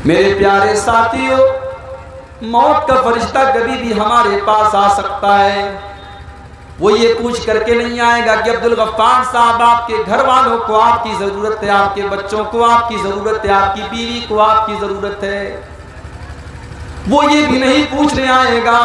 میرے پیارے ساتھیوں، موت کا فرشتہ کبھی بھی ہمارے پاس آ سکتا ہے۔ وہ یہ پوچھ کر کے نہیں آئے گا کہ عبدالغفار صاحب آپ کے گھر والوں کو آپ کی ضرورت ہے، آپ کے بچوں کو آپ کی ضرورت ہے، آپ کی بیوی کو آپ کی ضرورت ہے۔ وہ یہ بھی نہیں پوچھنے آئے گا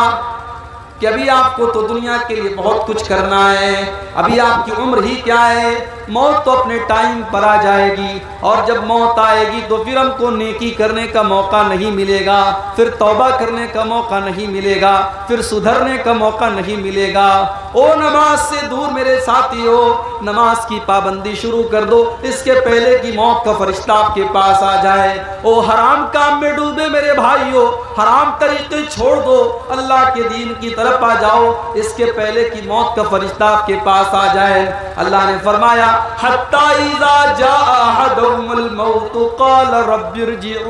کہ ابھی آپ کو تو دنیا کے لیے بہت کچھ کرنا ہے، ابھی آپ کی عمر ہی کیا ہے، موت تو اپنے ٹائم پر آ جائے گی، اور جب موت آئے گی تو پھر ہم کو نیکی کرنے کا موقع نہیں ملے گا، پھر توبہ کرنے کا موقع نہیں ملے گا، پھر سدھرنے کا موقع نہیں ملے گا۔ او نماز سے دور میرے ساتھیو، نماز کی پابندی شروع کر دو اس کے پہلے کہ موت کا فرشتہ آپ کے پاس آ جائے۔ او حرام کام میں ڈوبے میرے بھائیو، حرام طریقے چھوڑ دو، اللہ کے دین کی طرف آ جاؤ اس کے پہلے کہ موت کا فرشتہ آپ کے پاس آ جائے۔ اللہ نے فرمایا حتی اذا جاء احدهم الموت قال رب ارجعون۔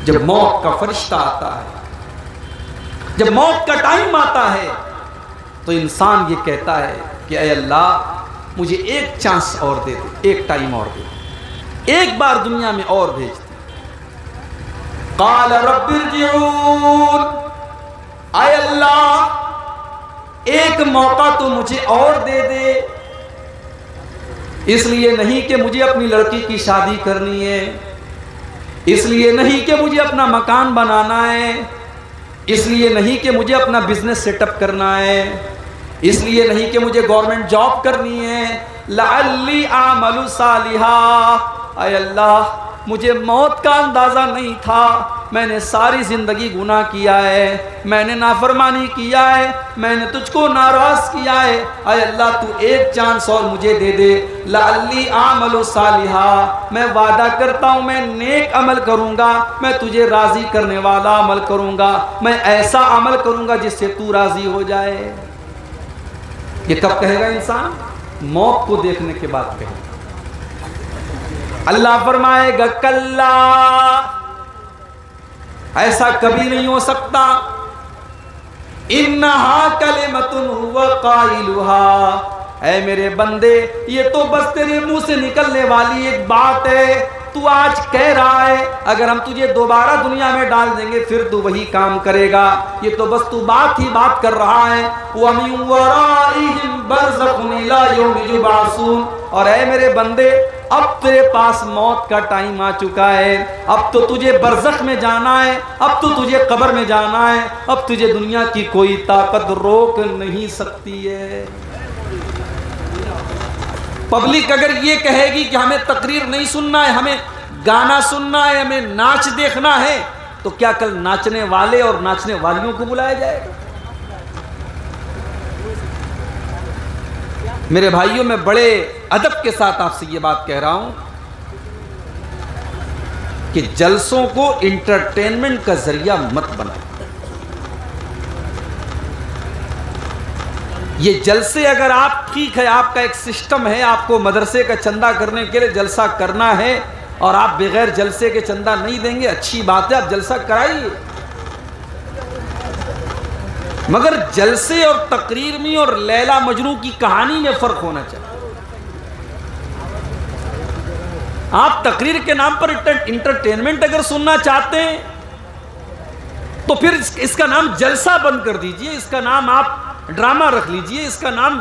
جب موت کا فرشتہ آتا ہے، جب موت کا ٹائم آتا ہے تو انسان یہ کہتا ہے کہ اے اللہ مجھے ایک چانس اور دے دے، ایک ٹائم اور دے دے، ایک بار دنیا میں اور بھیج دے۔ قال رب ارجعون، اے اللہ ایک موقع تو مجھے اور دے دے، اس لیے نہیں کہ مجھے اپنی لڑکی کی شادی کرنی ہے، اس لیے نہیں کہ مجھے اپنا مکان بنانا ہے، اس لیے نہیں کہ مجھے اپنا بزنس سیٹ اپ کرنا ہے، اس لیے نہیں کہ مجھے گورنمنٹ جاب کرنی ہے، لعلی اعمل صالحا، اے اللہ مجھے موت کا اندازہ نہیں تھا، میں نے ساری زندگی گناہ کیا ہے، میں نے نافرمانی کیا ہے، میں نے تجھ کو ناراض کیا ہے، اے اللہ تو ایک چانس اور مجھے دے دے، لعلی اعمل صالحا، میں وعدہ کرتا ہوں میں نیک عمل کروں گا، میں تجھے راضی کرنے والا عمل کروں گا، میں ایسا عمل کروں گا جس سے تو راضی ہو جائے۔ یہ کب کہے گا انسان؟ موت کو دیکھنے کے بعد کہے گا۔ اللہ فرمائے گا کلا، ایسا کبھی نہیں ہو سکتا، انہا کلمۃ هو قائلها، اے میرے بندے یہ تو بس تیرے منہ سے نکلنے والی ایک بات ہے، تو آج کہہ رہا ہے، اگر ہم تجھے دوبارہ دنیا میں ڈال دیں گے پھر تو وہی کام کرے گا، یہ تو بس تو بات ہی بات کر رہا ہے۔ وَمِن وَرَائِهِمْ بَرْزَخٌ إِلَىٰ يَوْمِ يُبْعَثُونَ، اور اے میرے بندے اب تیرے پاس موت کا ٹائم آ چکا ہے، اب تو تجھے برزخ میں جانا ہے، اب تو تجھے قبر میں جانا ہے، اب تجھے دنیا کی کوئی طاقت روک نہیں سکتی ہے۔ پبلک اگر یہ کہے گی کہ ہمیں تقریر نہیں سننا ہے، ہمیں گانا سننا ہے، ہمیں ناچ دیکھنا ہے، تو کیا کل ناچنے والے اور ناچنے والیوں کو بلایا جائے گا؟ میرے بھائیوں میں بڑے ادب کے ساتھ آپ سے یہ بات کہہ رہا ہوں کہ جلسوں کو انٹرٹینمنٹ کا ذریعہ مت بنائیں۔ یہ جلسے اگر آپ ٹھیک ہے، آپ کا ایک سسٹم ہے، آپ کو مدرسے کا چندہ کرنے کے لیے جلسہ کرنا ہے اور آپ بغیر جلسے کے چندہ نہیں دیں گے، اچھی بات ہے، آپ جلسہ کرائیے، مگر جلسے اور تقریر میں اور لیلا مجنوں کی کہانی میں فرق ہونا چاہیے۔ آپ تقریر کے نام پر انٹرٹینمنٹ اگر سننا چاہتے ہیں تو پھر اس کا نام جلسہ بند کر دیجئے، اس کا نام آپ ڈرامہ رکھ لیجئے، اس کا نام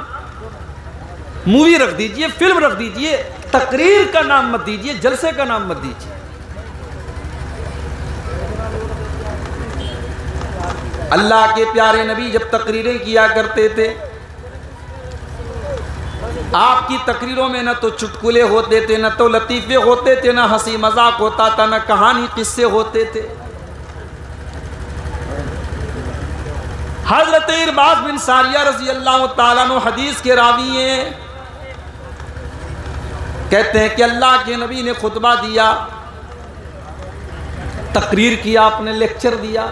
مووی رکھ دیجئے، فلم رکھ دیجئے، تقریر کا نام مت دیجئے، جلسے کا نام مت دیجئے۔ اللہ کے پیارے نبی جب تقریریں کیا کرتے تھے، آپ کی تقریروں میں نہ تو چٹکلے ہوتے تھے، نہ تو لطیفے ہوتے تھے، نہ ہنسی مذاق ہوتا تھا، نہ کہانی قصے ہوتے تھے۔ حضرت ارباز بن ساریہ رضی اللہ تعالیٰ عنہ حدیث کے راوی ہیں، کہتے ہیں کہ اللہ کے نبی نے خطبہ دیا، تقریر کیا، آپ نے لیکچر دیا،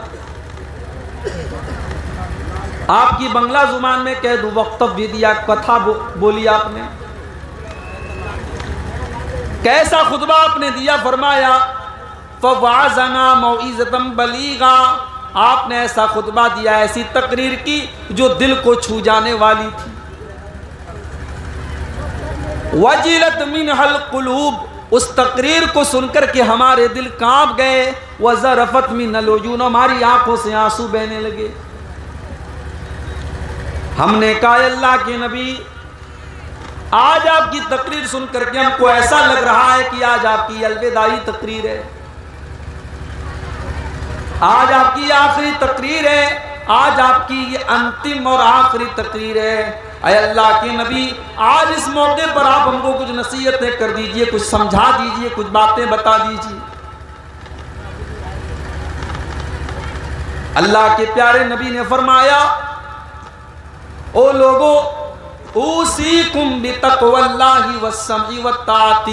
آپ کی بنگلہ زبان میں کہہ دو وقتف بھی دیا، کتھا بولی آپ نے، کیسا خطبہ آپ نے دیا؟ فرمایا فَوَعَزَنَا مَوْعِظَةً بَلِيغًا، آپ نے ایسا خطبہ دیا، ایسی تقریر کی جو دل کو چھو جانے والی تھی۔ وَجِلَتْ مِنْهَا الْقُلُوبُ، اس تقریر کو سن کر کے ہمارے دل کانپ گئے، وَزَرَفَتْ مِنَ الْعُيُونِ، ہماری آنکھوں سے آنسو بہنے لگے۔ ہم نے کہا اللہ کے نبی، آج آپ کی تقریر سن کر کے ہم کو ایسا لگ رہا ہے کہ آج آپ کی الوداعی تقریر ہے، آج آپ کی آخری تقریر ہے، آج آپ کی یہ انتم اور آخری تقریر ہے۔ اے اللہ کے نبی، آج اس موقع پر آپ ہم کو کچھ نصیحتیں کر دیجئے، کچھ سمجھا دیجئے، کچھ باتیں بتا دیجئے۔ اللہ کے پیارے نبی نے فرمایا، او لوگو، اوصیکم بتقوی اللہ والسمع والطاعۃ،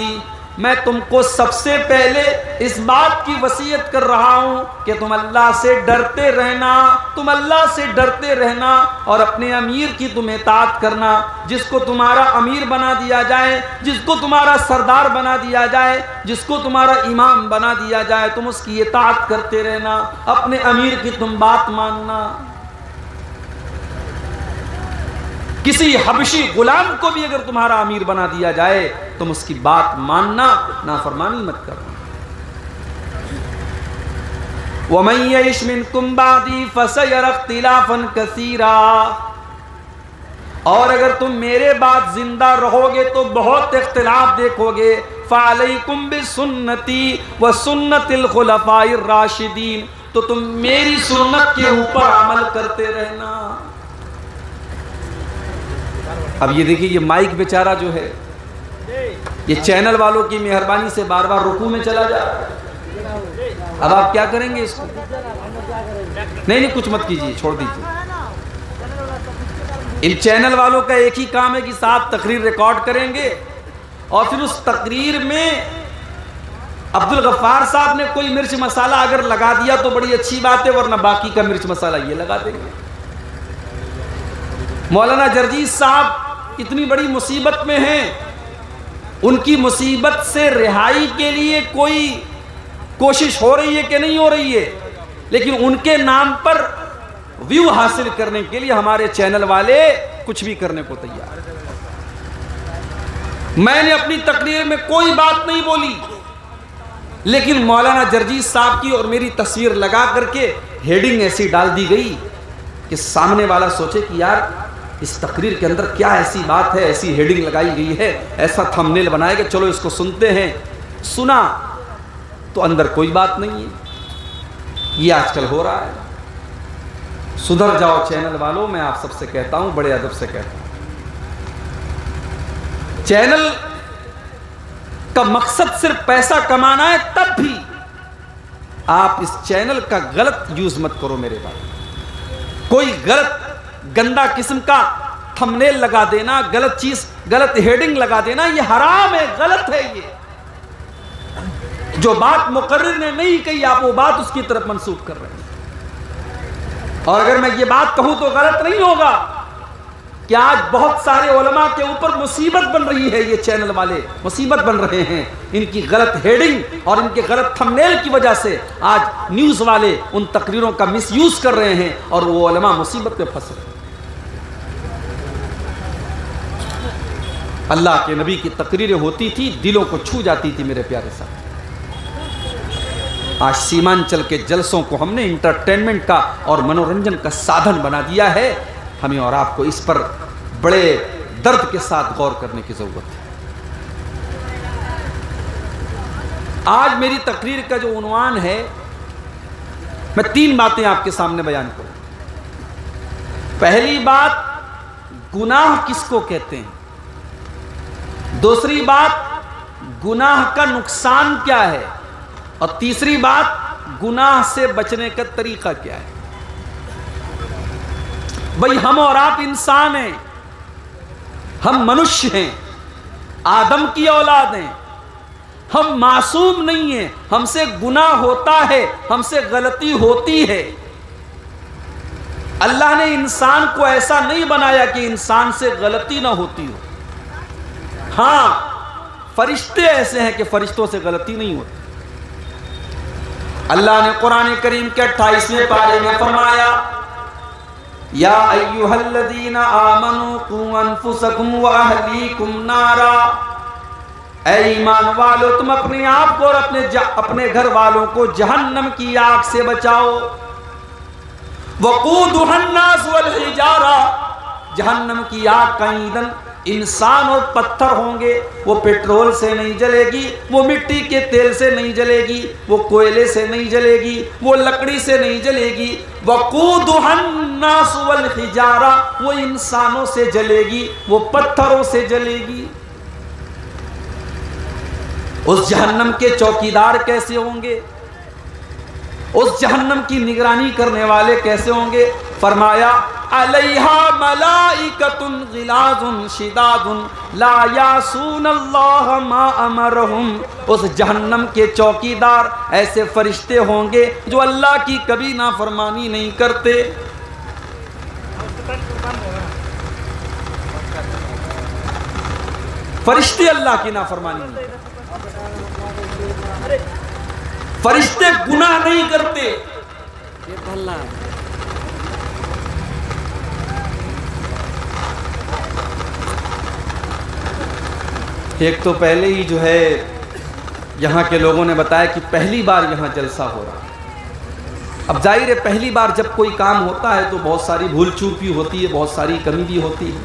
میں تم کو سب سے پہلے اس بات کی وصیت کر رہا ہوں کہ تم اللہ سے ڈرتے رہنا، تم اللہ سے ڈرتے رہنا اور اپنے امیر کی تم اطاعت کرنا۔ جس کو تمہارا امیر بنا دیا جائے، جس کو تمہارا سردار بنا دیا جائے، جس کو تمہارا امام بنا دیا جائے، تم اس کی اطاعت کرتے رہنا، اپنے امیر کی تم بات ماننا۔ کسی حبشی غلام کو بھی اگر تمہارا امیر بنا دیا جائے تم اس کی بات ماننا، نافرمانی مت کرنا۔ وَمَن يَعِشْ مِنكُم بَعْدِي فَسَيَرَى اخْتِلَافًا كَثِيرًا، اور اگر تم میرے بعد زندہ رہو گے تو بہت اختلاف دیکھو گے۔ فَعَلَيْكُمْ بِسُنَّتِي وَسُنَّتِ الْخُلَفَاءِ الرَّاشِدِينَ، تو تم میری سنت کے اوپر عمل کرتے رہنا۔ اب یہ دیکھیے، یہ مائک بیچارہ جو ہے، یہ چینل والوں کی مہربانی سے بار بار رکوع میں چلا جا رہا ہے۔ اب آپ کیا کریں گے اس کو؟ نہیں کچھ مت کیجیے، چھوڑ دیجیے۔ ان چینل والوں کا ایک ہی کام ہے کہ صاحب تقریر ریکارڈ کریں گے اور پھر اس تقریر میں عبدالغفار صاحب نے کوئی مرچ مسالہ اگر لگا دیا تو بڑی اچھی بات ہے، ورنہ باقی کا مرچ مسالہ یہ لگا دیں گے۔ مولانا جرجیز صاحب اتنی بڑی مصیبت میں ہیں، ان کی مصیبت سے رہائی کے لیے کوئی کوشش ہو رہی ہے کہ نہیں ہو رہی ہے، لیکن ان کے نام پر ویو حاصل کرنے کے لیے ہمارے چینل والے کچھ بھی کرنے کو تیار ہیں۔ میں نے اپنی تقریر میں کوئی بات نہیں بولی، لیکن مولانا جرجیز صاحب کی اور میری تصویر لگا کر کے ہیڈنگ ایسی ڈال دی گئی کہ سامنے والا سوچے کہ یار اس تقریر کے اندر کیا ایسی بات ہے، ایسی ہیڈنگ لگائی گئی ہے، ایسا تھمبنیل بنائے کہ چلو اس کو سنتے ہیں۔ سنا تو اندر کوئی بات نہیں ہے۔ یہ آج کل ہو رہا ہے۔ سدھر جاؤ چینل والوں، میں آپ سب سے کہتا ہوں، بڑے ادب سے کہتا ہوں، چینل کا مقصد صرف پیسہ کمانا ہے، تب بھی آپ اس چینل کا غلط یوز مت کرو میرے بھائی۔ کوئی غلط گندا قسم کا تھمبنیل لگا دینا، غلط چیز، غلط ہیڈنگ لگا دینا، یہ حرام ہے، غلط ہے۔ یہ جو بات مقرر نے نہیں کہی، آپ وہ بات اس کی طرف منسوخ کر رہے ہیں۔ اور اگر میں یہ بات کہوں تو غلط نہیں ہوگا کہ آج بہت سارے علماء کے اوپر مصیبت بن رہی ہے، یہ چینل والے مصیبت بن رہے ہیں۔ ان کی غلط ہیڈنگ اور ان کے غلط تھمبنیل کی وجہ سے آج نیوز والے ان تقریروں کا مس یوز کر رہے ہیں اور وہ علماء مصیبت میں پھنس رہے ہیں۔ اللہ کے نبی کی تقریریں ہوتی تھی، دلوں کو چھو جاتی تھی میرے پیارے صاحب۔ آج سیمانچل کے جلسوں کو ہم نے انٹرٹینمنٹ کا اور منورنجن کا سادھن بنا دیا ہے۔ ہمیں اور آپ کو اس پر بڑے درد کے ساتھ غور کرنے کی ضرورت ہے۔ آج میری تقریر کا جو عنوان ہے، میں 3 باتیں آپ کے سامنے بیان کروں۔ پہلی بات، گناہ کس کو کہتے ہیں؟ دوسری بات، گناہ کا نقصان کیا ہے؟ اور تیسری بات، گناہ سے بچنے کا طریقہ کیا ہے؟ بھئی ہم اور آپ انسان ہیں، ہم منشیہ ہیں، آدم کی اولاد ہیں، ہم معصوم نہیں ہیں، ہم سے گناہ ہوتا ہے، ہم سے غلطی ہوتی ہے۔ اللہ نے انسان کو ایسا نہیں بنایا کہ انسان سے غلطی نہ ہوتی ہو۔ ہاں، فرشتے ایسے ہیں کہ فرشتوں سے غلطی نہیں ہوتی۔ اللہ نے قرآن کریم کے 28ویں پارے میں فرمایا، یا ایھا الذین آمنوا قوا انفسکم واہلیکم نارا، اے ایمان والو تم اپنے آپ کو اور اپنے گھر والوں کو جہنم کی آگ سے بچاؤ. وقودها الناس والحجارہ، جہنم کی آگ کا ایندھن انسان اور پتھر ہوں گے. وہ پیٹرول سے نہیں جلے گی، وہ مٹی کے تیل سے نہیں جلے گی، وہ کوئلے سے نہیں جلے گی، وہ لکڑی سے نہیں جلے گی. وقودها الناس والحجارہ، وہ انسانوں سے جلے گی، وہ پتھروں سے جلے گی. اس جہنم کے چوکیدار کیسے ہوں گے؟ اس جہنم کی نگرانی کرنے والے کیسے ہوں گے؟ فرمایا علیہا ملائکۃ غلاظ شداد لا یعصون اللہ ما امرہم. اس جہنم کے چوکیدار ایسے فرشتے ہوں گے جو اللہ کی کبھی نافرمانی نہیں کرتے. فرشتے اللہ کی نافرمانی نہیں کرتے، فرشتے گناہ نہیں کرتے. ایک تو پہلے ہی جو ہے یہاں کے لوگوں نے بتایا کہ پہلی بار یہاں جلسہ ہو رہا ہے. اب ظاہر ہے پہلی بار جب کوئی کام ہوتا ہے تو بہت ساری بھول چوک بھی ہوتی ہے، بہت ساری کمی بھی ہوتی ہے.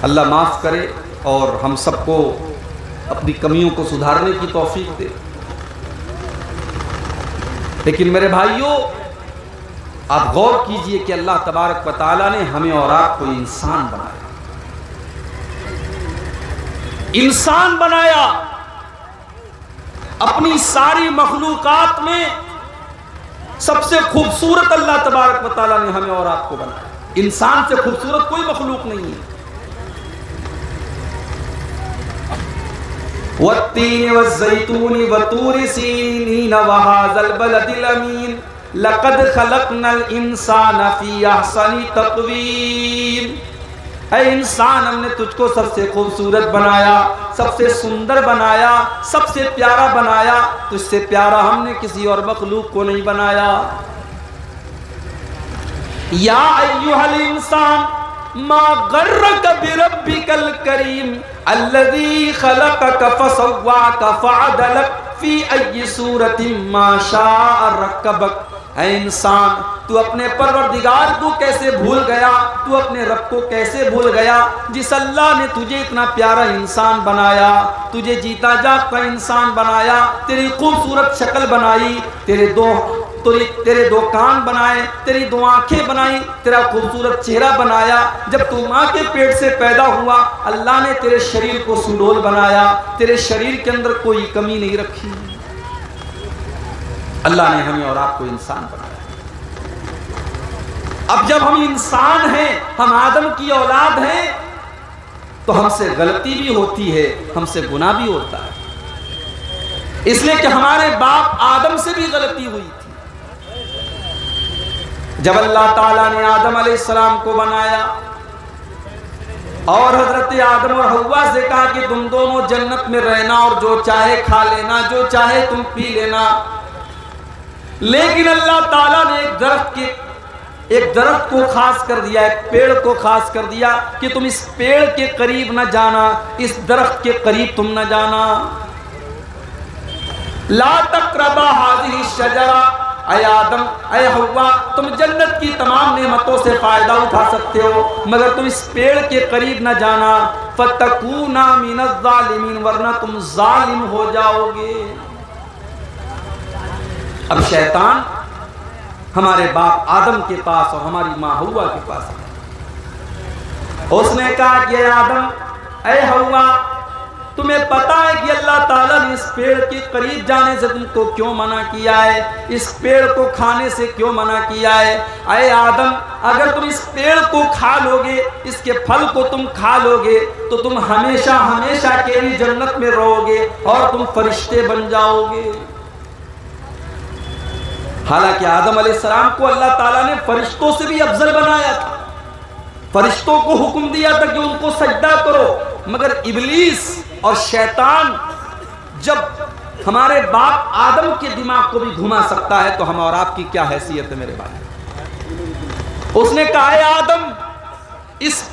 اللہ معاف کرے اور ہم سب کو اپنی کمیوں کو سدھارنے کی توفیق دے. لیکن میرے بھائیوں آپ غور کیجئے کہ اللہ تبارک و تعالیٰ نے ہمیں اور آپ کو انسان بنایا. انسان بنایا، اپنی ساری مخلوقات میں سب سے خوبصورت اللہ تبارک و تعالیٰ نے ہمیں اور آپ کو بنایا. انسان سے خوبصورت کوئی مخلوق نہیں ہے. والتین والزیتون وطور سینین وہذا البلد الامین لقد خلقنا الانسان فی احسن تقویم. اے انسان ہم نے تجھ کو سب سے خوبصورت بنایا، سب سے سندر بنایا، سب سے پیارا بنایا. تجھ سے پیارا ہم نے کسی اور مخلوق کو نہیں بنایا. یا ایھا الانسان ما غرک بربک الکریم الذی خلقک فسواک فعدلک فی ای صورت ما شاء رکبک. اے انسان تو اپنے پروردگار کو کیسے بھول گیا، تو اپنے رب کو کیسے بھول گیا جس اللہ نے تجھے اتنا پیارا انسان بنایا، تجھے جیتا جاگتا انسان بنایا، تیری خوبصورت شکل بنائی، تیرے دو کان بنائے، تیری دو آنکھیں بنائی، تیرا خوبصورت چہرہ بنایا. جب تو ماں کے پیٹ سے پیدا ہوا اللہ نے تیرے شریر کو سڈول بنایا، تیرے شریر کے اندر کوئی کمی نہیں رکھی. اللہ نے ہمیں اور آپ کو انسان بنایا. اب جب ہم انسان ہیں، ہم آدم کی اولاد ہیں، تو ہم سے غلطی بھی ہوتی ہے، ہم سے گناہ بھی ہوتا ہے. اس لیے کہ ہمارے باپ آدم سے بھی غلطی ہوئی تھی. جب اللہ تعالیٰ نے آدم علیہ السلام کو بنایا اور حضرت آدم اور حوا سے کہا کہ تم دونوں جنت میں رہنا اور جو چاہے کھا لینا، جو چاہے تم پی لینا. لیکن اللہ تعالیٰ نے ایک درخت کو خاص کر دیا، ایک پیڑ کو خاص کر دیا کہ تم اس پیڑ کے قریب نہ جانا، اس درخت کے قریب تم نہ جانا. لا تقربا هذه الشجرہ. اے آدم اے حوا تم جنت کی تمام نعمتوں سے فائدہ اٹھا سکتے ہو مگر تم اس پیڑ کے قریب نہ جانا. فتکونا من الظالمین، ورنہ تم ظالم ہو جاؤ گے. اب شیطان ہمارے باپ آدم کے پاس اور ہماری ماں حوا کے پاس اس نے کہا کہ اے آدم اے حوا تمہیں پتا ہے کہ اللہ تعالیٰ نے اس پیڑ کے قریب جانے سے تم کو کیوں منع کیا ہے، اس پیڑ کو کھانے سے کیوں منع کیا ہے. اے آدم اگر تم اس پیڑ کو کھا لو گے، اس کے پھل کو تم کھا لو گے تو تم ہمیشہ ہمیشہ کے لیے جنت میں رہو گے اور تم فرشتے بن جاؤ گے. حالانکہ آدم علیہ السلام کو اللہ تعالیٰ نے فرشتوں سے بھی افضل بنایا تھا، فرشتوں کو حکم دیا تھا کہ ان کو سجدہ کرو. مگر ابلیس اور شیطان جب ہمارے باپ آدم کے دماغ کو بھی گھما سکتا ہے تو ہم اور آپ کی کیا حیثیت ہے میرے بھائی. اس نے کہا اے آدم اس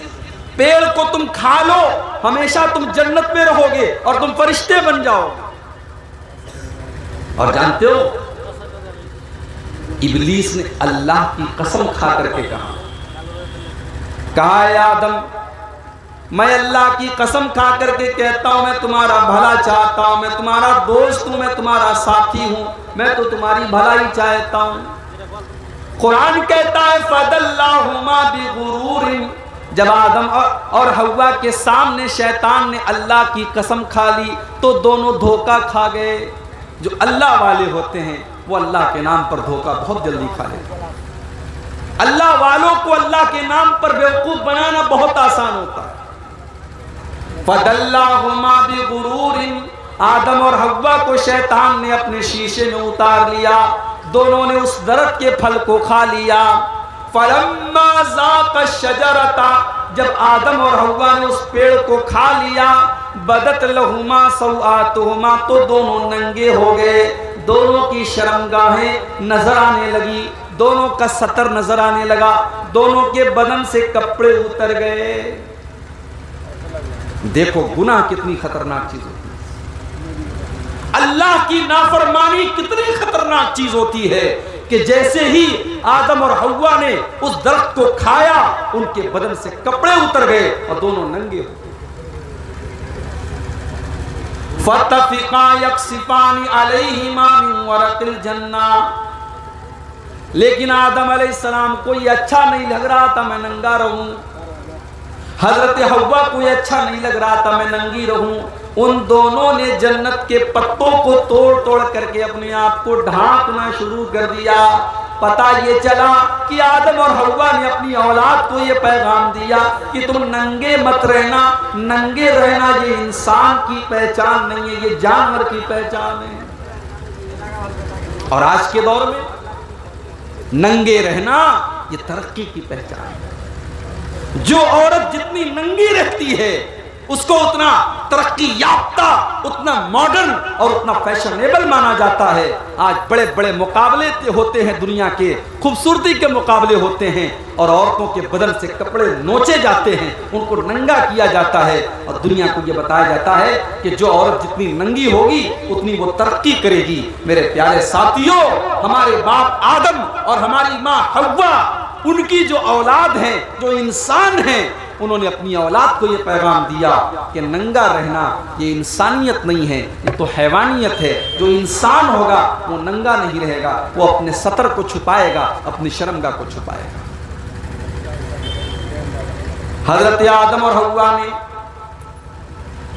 پیڑ کو تم کھا لو ہمیشہ تم جنت میں رہو گے اور تم فرشتے بن جاؤ گے۔ اور جانتے ہو ابلیس نے اللہ کی قسم کھا کر کے کہا اے آدم میں اللہ کی قسم کھا کر کے کہتا ہوں میں تمہارا بھلا چاہتا ہوں، میں تمہارا دوست ہوں، میں تمہارا ساتھی ہوں، میں تو تمہاری بھلائی چاہتا ہوں۔ قرآن کہتا ہے فَدَلَّاهُمَا بِغُرُورٍ، جب آدم اور حوا کے سامنے شیطان نے اللہ کی قسم کھا لی تو دونوں دھوکہ کھا گئے۔ جو اللہ والے ہوتے ہیں وہ اللہ کے نام پر دھوکہ بہت جلدی کھا لیتے ہیں۔ اللہ والوں کو اللہ کے نام پر بیوقوف بنانا بہت آسان ہوتا ہے۔ فَدَلَّاهُمَا بِغُرُورٍ، آدم اور حوا کو شیطان نے اپنے شیشے میں اتار لیا، دونوں نے اس درخت کے پھل کو کھا لیا۔ فَلَمَّا ذَاقَ الشَّجَرَةَ، جب آدم اور حوا نے اس پیڑ کو کھا لیا، بَدَتْ لَهُمَا سَوْآتُهُمَا، تو دونوں ننگے ہو گئے، دونوں کی شرمگاہیں نظر آنے لگی، دونوں کا ستر نظر آنے لگا، دونوں کے بدن سے کپڑے اتر گئے۔ دیکھو گناہ کتنی خطرناک چیز ہوتی ہے، اللہ کی نافرمانی کتنی خطرناک چیز ہوتی ہے کہ جیسے ہی آدم اور حوا نے اس درخت کو کھایا ان کے بدن سے کپڑے اتر گئے اور دونوں ننگے ہو گئے۔ فَاتَّفِقَا يَقْصِفَانِ عَلَيْهِمَا مِنْ وَرَقِ الْجَنَّةِ، لیکن آدم علیہ السلام کو یہ اچھا نہیں لگ رہا تھا میں ننگا رہوں، حضرت حوا کو یہ اچھا نہیں لگ رہا تھا میں ننگی رہوں، ان دونوں نے جنت کے پتوں کو توڑ توڑ کر کے اپنے آپ کو ڈھانکنا شروع کر دیا۔ پتہ یہ چلا کہ آدم اور حوا نے اپنی اولاد کو یہ پیغام دیا کہ تم ننگے مت رہنا، ننگے رہنا یہ انسان کی پہچان نہیں ہے، یہ جانور کی پہچان ہے۔ اور آج کے دور میں ننگے رہنا یہ ترقی کی پہچان ہے۔ جو عورت جتنی ننگی رہتی ہے اس کو اتنا ترقی یافتہ، اتنا ماڈرن اور اتنا فیشنیبل مانا جاتا ہے۔ آج بڑے بڑے مقابلے ہوتے ہیں، دنیا کے خوبصورتی کے مقابلے ہوتے ہیں اور عورتوں کے بدن سے کپڑے نوچے جاتے ہیں، ان کو ننگا کیا جاتا ہے اور دنیا کو یہ بتایا جاتا ہے کہ جو عورت جتنی ننگی ہوگی اتنی وہ ترقی کرے گی۔ میرے پیارے ساتھیوں، ہمارے باپ آدم اور ہماری ماں حوا، ان کی جو اولاد ہیں، جو انسان ہیں، انہوں نے اپنی اولاد کو یہ پیغام دیا کہ ننگا رہنا یہ انسانیت نہیں ہے، یہ تو حیوانیت ہے۔ جو انسان ہوگا وہ ننگا نہیں رہے گا، وہ اپنے ستر کو چھپائے گا، اپنی شرمگاہ کو چھپائے گا۔ حضرت آدم اور حوا نے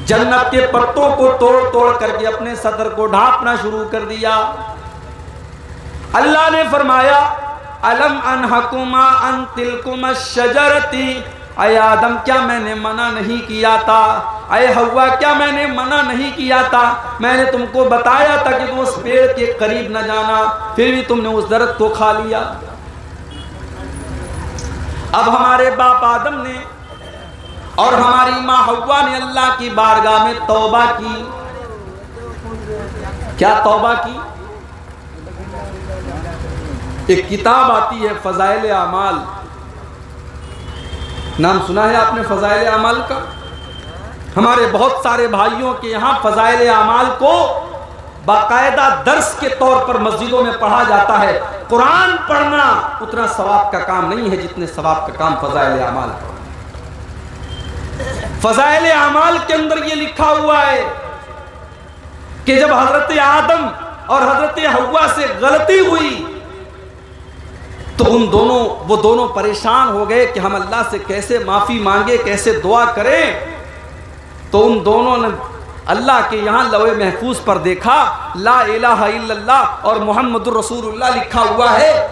جنت کے پتوں کو توڑ توڑ کر کے اپنے ستر کو ڈھانپنا شروع کر دیا۔ اللہ نے فرمایا الم انہکما ان تلکما الشجرتی، اے آدم کیا میں نے منع نہیں کیا تھا، اے حوا کیا میں نے منع نہیں کیا تھا، میں نے تم کو بتایا تھا کہ تم اس پیڑ کے قریب نہ جانا، پھر بھی تم نے اس درخت کو کھا لیا۔ اب ہمارے باپ آدم نے اور ہماری ماں حوا نے اللہ کی بارگاہ میں توبہ کی۔ کیا توبہ کی؟ ایک کتاب آتی ہے فضائل اعمال، نام سنا ہے آپ نے فضائل اعمال کا؟ ہمارے بہت سارے بھائیوں کے یہاں فضائل اعمال کو باقاعدہ درس کے طور پر مسجدوں میں پڑھا جاتا ہے۔ قرآن پڑھنا اتنا ثواب کا کام نہیں ہے جتنے ثواب کا کام فضائل اعمال کا۔ فضائل اعمال کے اندر یہ لکھا ہوا ہے کہ جب حضرت آدم اور حضرت حوا سے غلطی ہوئی تو وہ دونوں پریشان ہو گئے کہ ہم اللہ سے کیسے معافی مانگے، کیسے دعا کریں۔ تو ان دونوں نے اللہ کے یہاں لوح محفوظ پر دیکھا لا الہ الا اللہ اور محمد الرسول اللہ لکھا ہوا ہے۔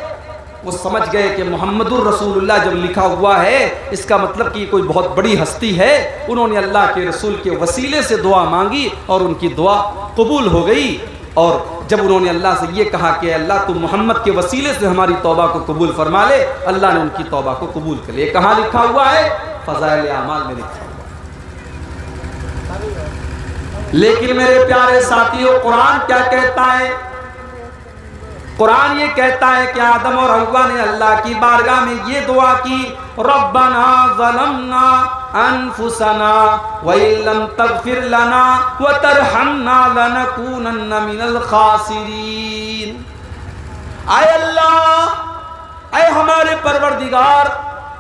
وہ سمجھ گئے کہ محمد الرسول اللہ جب لکھا ہوا ہے اس کا مطلب کہ یہ کوئی بہت بڑی ہستی ہے۔ انہوں نے اللہ کے رسول کے وسیلے سے دعا مانگی اور ان کی دعا قبول ہو گئی۔ اور جب انہوں نے اللہ سے یہ کہا کہ اللہ تو محمد کے وسیلے سے ہماری توبہ کو قبول فرما لے، اللہ نے ان کی توبہ کو قبول کر لیا۔ کہاں لکھا ہوا ہے؟ فضائل اعمال میں لکھا ہوا ہے۔ لیکن میرے پیارے ساتھیوں، قرآن کیا کہتا ہے؟ قرآن یہ کہتا ہے کہ آدم اور حوا نے اللہ کی بارگاہ میں یہ دعا کی، ربنا ظلمنا انفسنا وَإِن لَّمْ تَغْفِرْ لَنَا وَتَرْحَمْنَا لَنَكُونَنَّ مِنَ الْخَاسِرِينَ۔ اے اللہ، اے ہمارے پروردگار،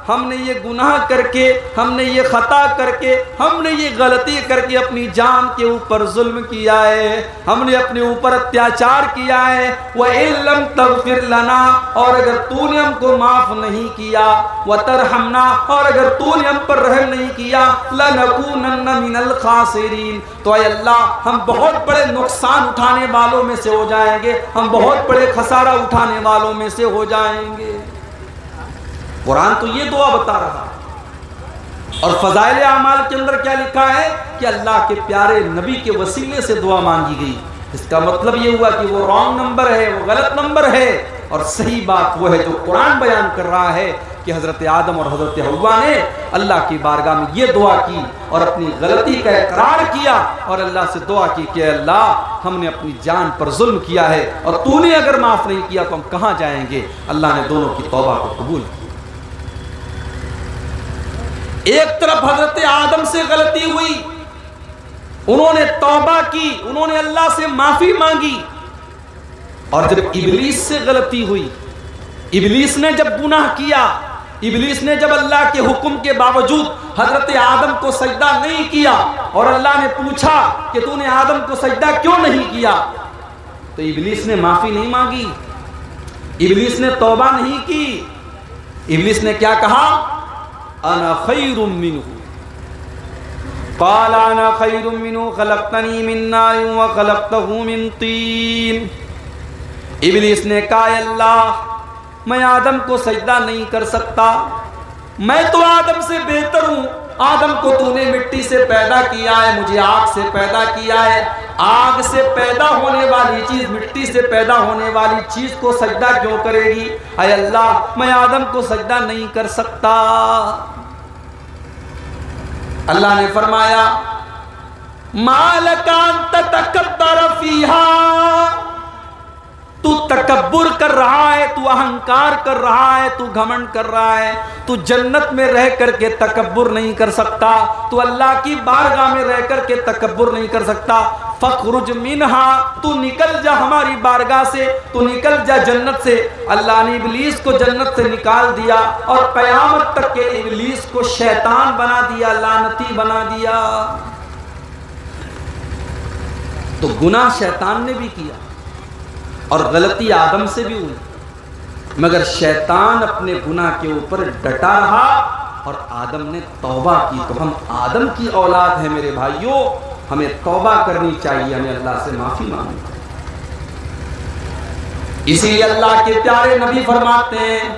ہم نے یہ گناہ کر کے، ہم نے یہ خطا کر کے، ہم نے یہ غلطی کر کے اپنی جان کے اوپر ظلم کیا ہے، ہم نے اپنے اوپر اتیاچار کیا ہے۔ وَإِن لَّمْ تَغْفِرْ لَنَا، اور اگر تو نے ہم کو معاف نہیں کیا، وَتَرْحَمْنَا، اور اگر تو نے ہم پر رحم نہیں کیا، لَنَكُونَنَّ مِنَ الْخَاسِرِينَ، تو اے اللہ ہم بہت بڑے نقصان اٹھانے والوں میں سے ہو جائیں گے، ہم بہت بڑے خسارہ اٹھانے والوں میں سے ہو جائیں گے۔ قرآن تو یہ دعا بتا رہا ہے، اور فضائل اعمال کے اندر کیا لکھا ہے کہ اللہ کے پیارے نبی کے وسیلے سے دعا مانگی گئی۔ اس کا مطلب یہ ہوا کہ وہ رانگ نمبر ہے، وہ غلط نمبر ہے، اور صحیح بات وہ ہے جو قرآن بیان کر رہا ہے کہ حضرت آدم اور حضرت حوا نے اللہ کی بارگاہ میں یہ دعا کی اور اپنی غلطی کا اقرار کیا اور اللہ سے دعا کی کہ اللہ ہم نے اپنی جان پر ظلم کیا ہے، اور تو نے اگر معاف نہیں کیا تو ہم کہاں جائیں گے۔ اللہ نے دونوں کی توبہ کو قبول کیا۔ ایک طرف حضرت آدم سے غلطی ہوئی، انہوں نے توبہ کی، انہوں نے اللہ سے معافی مانگی، اور جب ابلیس سے غلطی ہوئی، ابلیس نے جب گناہ کیا، ابلیس نے جب اللہ کے حکم کے باوجود حضرت آدم کو سجدہ نہیں کیا، اور اللہ نے پوچھا کہ تو نے آدم کو سجدہ کیوں نہیں کیا، تو ابلیس نے معافی نہیں مانگی، ابلیس نے توبہ نہیں کی، ابلیس نے کیا کہا؟ انا خیر منہ، قال انا خیر منہ خلقتنی من نار وخلقتہ من طین۔ ابلیس نے کہا اے اللہ میں آدم کو سجدہ نہیں کر سکتا، میں تو آدم سے بہتر ہوں، آدم کو تو نے مٹی سے پیدا کیا ہے، مجھے آگ سے پیدا کیا ہے، آگ سے پیدا ہونے والی چیز مٹی سے پیدا ہونے والی چیز کو سجدہ کیوں کرے گی؟ اے اللہ میں آدم کو سجدہ نہیں کر سکتا۔ اللہ نے فرمایا ما لک ان تتکبر فیہا، تو تکبر کر رہا ہے، تو اہنکار کر رہا ہے، تو گھمنڈ کر رہا ہے، تو جنت میں رہ کر کے تکبر نہیں کر سکتا، تو اللہ کی بارگاہ میں رہ کر کے تکبر نہیں کر سکتا، فخرج منہا، تو نکل جا ہماری بارگاہ سے، تو نکل جا جنت سے۔ اللہ نے ابلیس کو جنت سے نکال دیا اور قیامت تک کے ابلیس کو شیطان بنا دیا، لعنتی بنا دیا۔ تو گناہ شیطان نے بھی کیا اور غلطی آدم سے بھی ہوئی، مگر شیطان اپنے گناہ کے اوپر ڈٹا رہا اور آدم نے توبہ کی۔ تو ہم آدم کی اولاد ہیں میرے بھائیوں، ہمیں توبہ کرنی چاہیے، ہمیں اللہ سے معافی مانگنی چاہیے۔ اسی لیے اللہ کے پیارے نبی فرماتے ہیں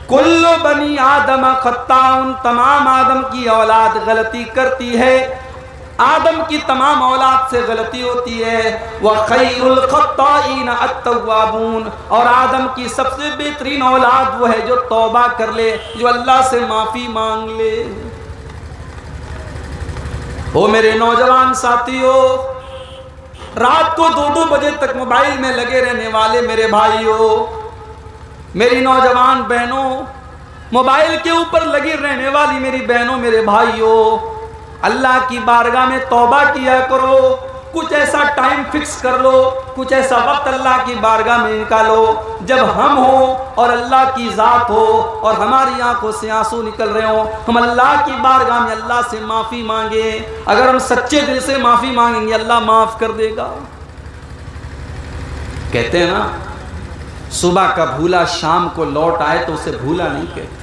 کل بنی آدم خطاء، تمام آدم کی اولاد غلطی کرتی ہے، آدم کی تمام اولاد سے غلطی ہوتی ہے، وَخَيْرُ الْخَطَّائِينَ التَّوَّابُونَ، اور آدم کی سب سے بہترین اولاد وہ ہے جو توبہ کر لے، جو اللہ سے معافی مانگ لے۔ وہ میرے نوجوان ساتھیوں، رات کو 2-2 بجے تک موبائل میں لگے رہنے والے میرے بھائیوں، میری نوجوان بہنوں، موبائل کے اوپر لگی رہنے والی میری بہنوں میرے بھائیوں، اللہ کی بارگاہ میں توبہ کیا کرو، کچھ ایسا ٹائم فکس کر لو، کچھ ایسا وقت اللہ کی بارگاہ میں نکالو جب ہم ہوں اور اللہ کی ذات ہو اور ہماری آنکھوں سے آنسو نکل رہے ہوں، ہم اللہ کی بارگاہ میں اللہ سے معافی مانگیں۔ اگر ہم سچے دل سے معافی مانگیں گے اللہ معاف کر دے گا۔ کہتے ہیں نا صبح کا بھولا شام کو لوٹ آئے تو اسے بھولا نہیں کہتے۔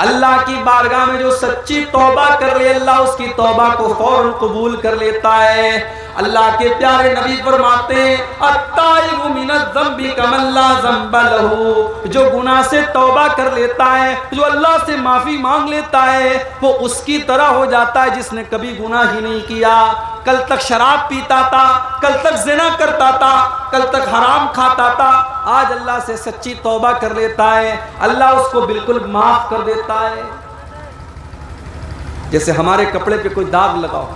اللہ کی بارگاہ میں جو سچی توبہ کر لے اللہ اس کی توبہ کو فوراً قبول کر لیتا ہے۔ اللہ کے پیارے نبی فرماتے ہیں التائب من الذنب کمن لا ذنب لہ، جو گناہ سے توبہ کر لیتا ہے، جو اللہ سے معافی مانگ لیتا ہے، وہ اس کی طرح ہو جاتا ہے جس نے کبھی گناہ ہی نہیں کیا۔ کل تک شراب پیتا تھا، کل تک زنا کرتا تھا، کل تک حرام کھاتا تھا، آج اللہ سے سچی توبہ کر لیتا ہے، اللہ اس کو بالکل معاف کر دیتا ہے۔ جیسے ہمارے کپڑے پہ کوئی داغ لگاؤ،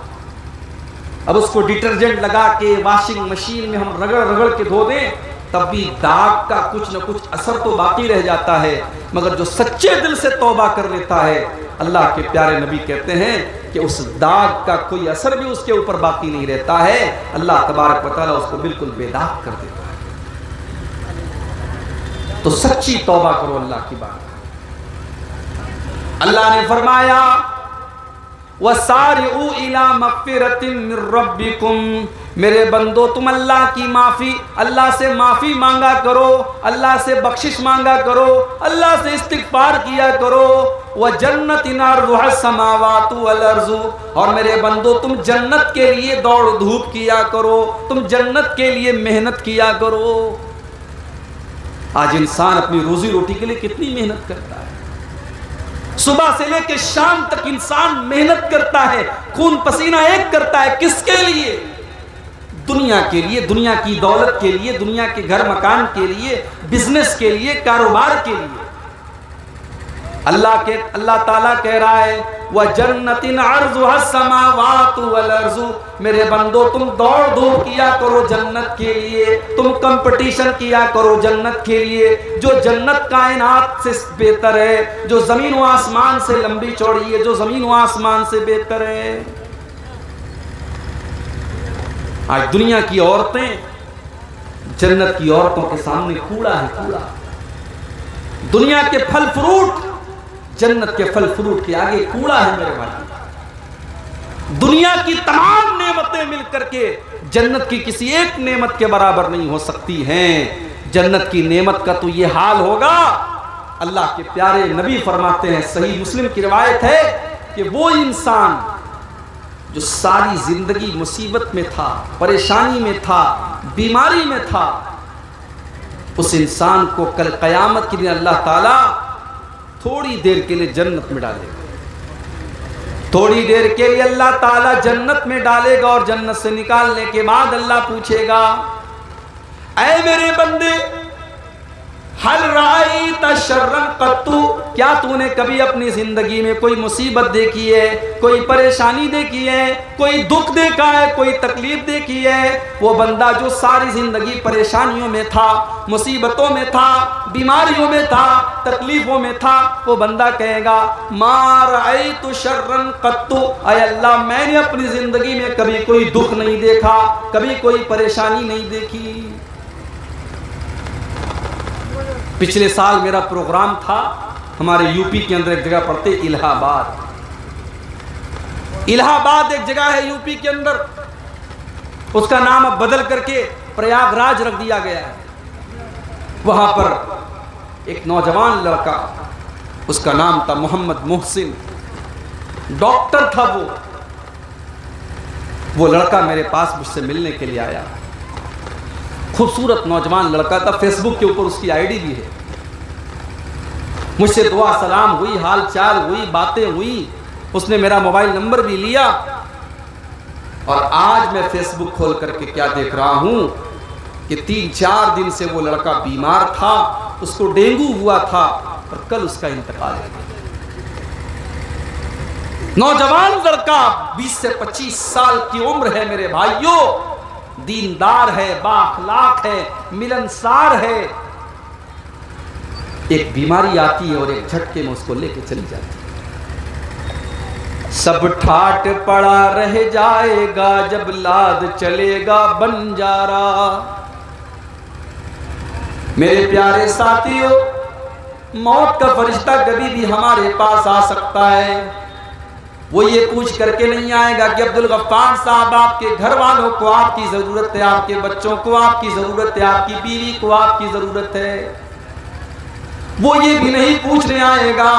اب اس کو ڈٹرجنٹ لگا کے واشنگ مشین میں ہم رگڑ رگڑ کے دھو دیں تب بھی داغ کا کچھ نہ کچھ اثر تو باقی رہ جاتا ہے، مگر جو سچے دل سے توبہ کر لیتا ہے، اللہ کے پیارے نبی کہتے ہیں کہ اس داغ کا کوئی اثر بھی اس کے اوپر باقی نہیں رہتا ہے، اللہ تبارک و تعالیٰ اس کو بالکل بے داغ کر دیتا ہے۔ تو سچی توبہ کرو اللہ کی بات۔ اللہ نے فرمایا وَسَارِعُوا إِلَىٰ مَغْفِرَةٍ مِّن رَّبِّكُمْ، میرے بندو تم اللہ کی معافی، اللہ سے معافی مانگا کرو، اللہ سے بخشش مانگا کرو، اللہ سے استغفار کیا کرو۔ وَجَنَّةٍ عَرْضُهَا السَّمَاوَاتُ وَالْأَرْضُ، اور میرے بندو تم جنت کے لیے دوڑ دھوپ کیا کرو، تم جنت کے لیے محنت کیا کرو۔ آج انسان اپنی روزی روٹی کے لیے کتنی محنت کرتا ہے، صبح سے لے کے شام تک انسان محنت کرتا ہے، خون پسینہ ایک کرتا ہے، کس کے لیے؟ دنیا کے لیے، دنیا کی دولت کے لیے، دنیا کے گھر مکان کے لیے، بزنس کے لیے، کاروبار کے لیے۔ اللہ تعالیٰ کہہ رہا ہے وَجَنَّةٍ عَرْضُهَا السَّمَاوَاتُ وَالْأَرْضُ، میرے بندو تم دوڑ دھوپ کیا کرو جنت کے لیے، تم کمپٹیشن کیا کرو جنت کے لیے۔ جو جنت کائنات سے بہتر ہے، جو زمین و آسمان سے لمبی چوڑی ہے، جو زمین و آسمان سے بہتر ہے۔ آج دنیا کی عورتیں جنت کی عورتوں کے سامنے کوڑا ہے، کوڑا۔ دنیا کے پھل فروٹ جنت کے پھل فروٹ کے آگے کوڑا ہے میرے بھائی۔ دنیا کی تمام نعمتیں مل کر کے جنت کی کسی ایک نعمت کے برابر نہیں ہو سکتی ہیں۔ جنت کی نعمت کا تو یہ حال ہوگا، اللہ کے پیارے نبی فرماتے ہیں، صحیح مسلم کی روایت ہے کہ وہ انسان جو ساری زندگی مصیبت میں تھا، پریشانی میں تھا، بیماری میں تھا، اس انسان کو کل قیامت کے دن اللہ تعالیٰ تھوڑی دیر کے لیے جنت میں ڈالے گا، تھوڑی دیر کے لیے اللہ تعالیٰ جنت میں ڈالے گا، اور جنت سے نکالنے کے بعد اللہ پوچھے گا اے میرے بندے حل رأیت شرًا قط، کیا تو نے کبھی اپنی زندگی میں کوئی مصیبت دیکھی ہے، کوئی پریشانی دیکھی ہے، کوئی دکھ دیکھا ہے، کوئی تکلیف دیکھی ہے؟ وہ بندہ جو ساری زندگی پریشانیوں میں تھا، مصیبتوں میں تھا، بیماریوں میں تھا، تکلیفوں میں تھا، وہ بندہ کہے گا ما رأیت شرًا قط، اے اللہ میں نے اپنی زندگی میں کبھی کوئی دکھ نہیں دیکھا، کبھی کوئی پریشانی نہیں دیکھی۔ پچھلے سال میرا پروگرام تھا ہمارے یو پی کے اندر، ایک جگہ پڑتے الہ آباد۔ الہ آباد ایک جگہ ہے یو پی کے اندر، اس کا نام اب بدل کر کے پریاگ راج رکھ دیا گیا ہے۔ وہاں پر ایک نوجوان لڑکا، اس کا نام تھا محمد محسن، ڈاکٹر تھا وہ لڑکا میرے پاس مجھ سے ملنے کے لیے آیا۔ خوبصورت نوجوان لڑکا تھا، فیس بک کے اوپر اس کی آئی ڈی بھی ہے۔ مجھ سے دعا سلام ہوئی، حال چال ہوئی، باتیں ہوئی، اس نے میرا موبائل نمبر بھی لیا، اور آج میں فیس بک کھول کر کے کیا دیکھ رہا ہوں کہ 3-4 دن سے وہ لڑکا بیمار تھا، اس کو ڈینگو ہوا تھا، اور کل اس کا انتقال ہو گیا۔ نوجوان لڑکا 20 سے 25 سال کی عمر ہے میرے بھائیوں، دیندار ہے، بااخلاق ہے، ملنسار ہے۔ ایک بیماری آتی ہے اور ایک جھٹکے میں اس کو لے کے چلی جاتی ہے۔ سب ٹھاٹ پڑا رہ جائے گا جب لاد چلے گا بنجارا۔ میرے پیارے ساتھیوں، موت کا فرشتہ کبھی بھی ہمارے پاس آ سکتا ہے، وہ یہ پوچھ کر کے نہیں آئے گا کہ عبدالغفار صاحب آپ کے گھر والوں کو آپ کی ضرورت ہے، آپ کے بچوں کو آپ کی ضرورت ہے، آپ کی بیوی کو آپ کی ضرورت ہے۔ وہ یہ بھی نہیں پوچھنے آئے گا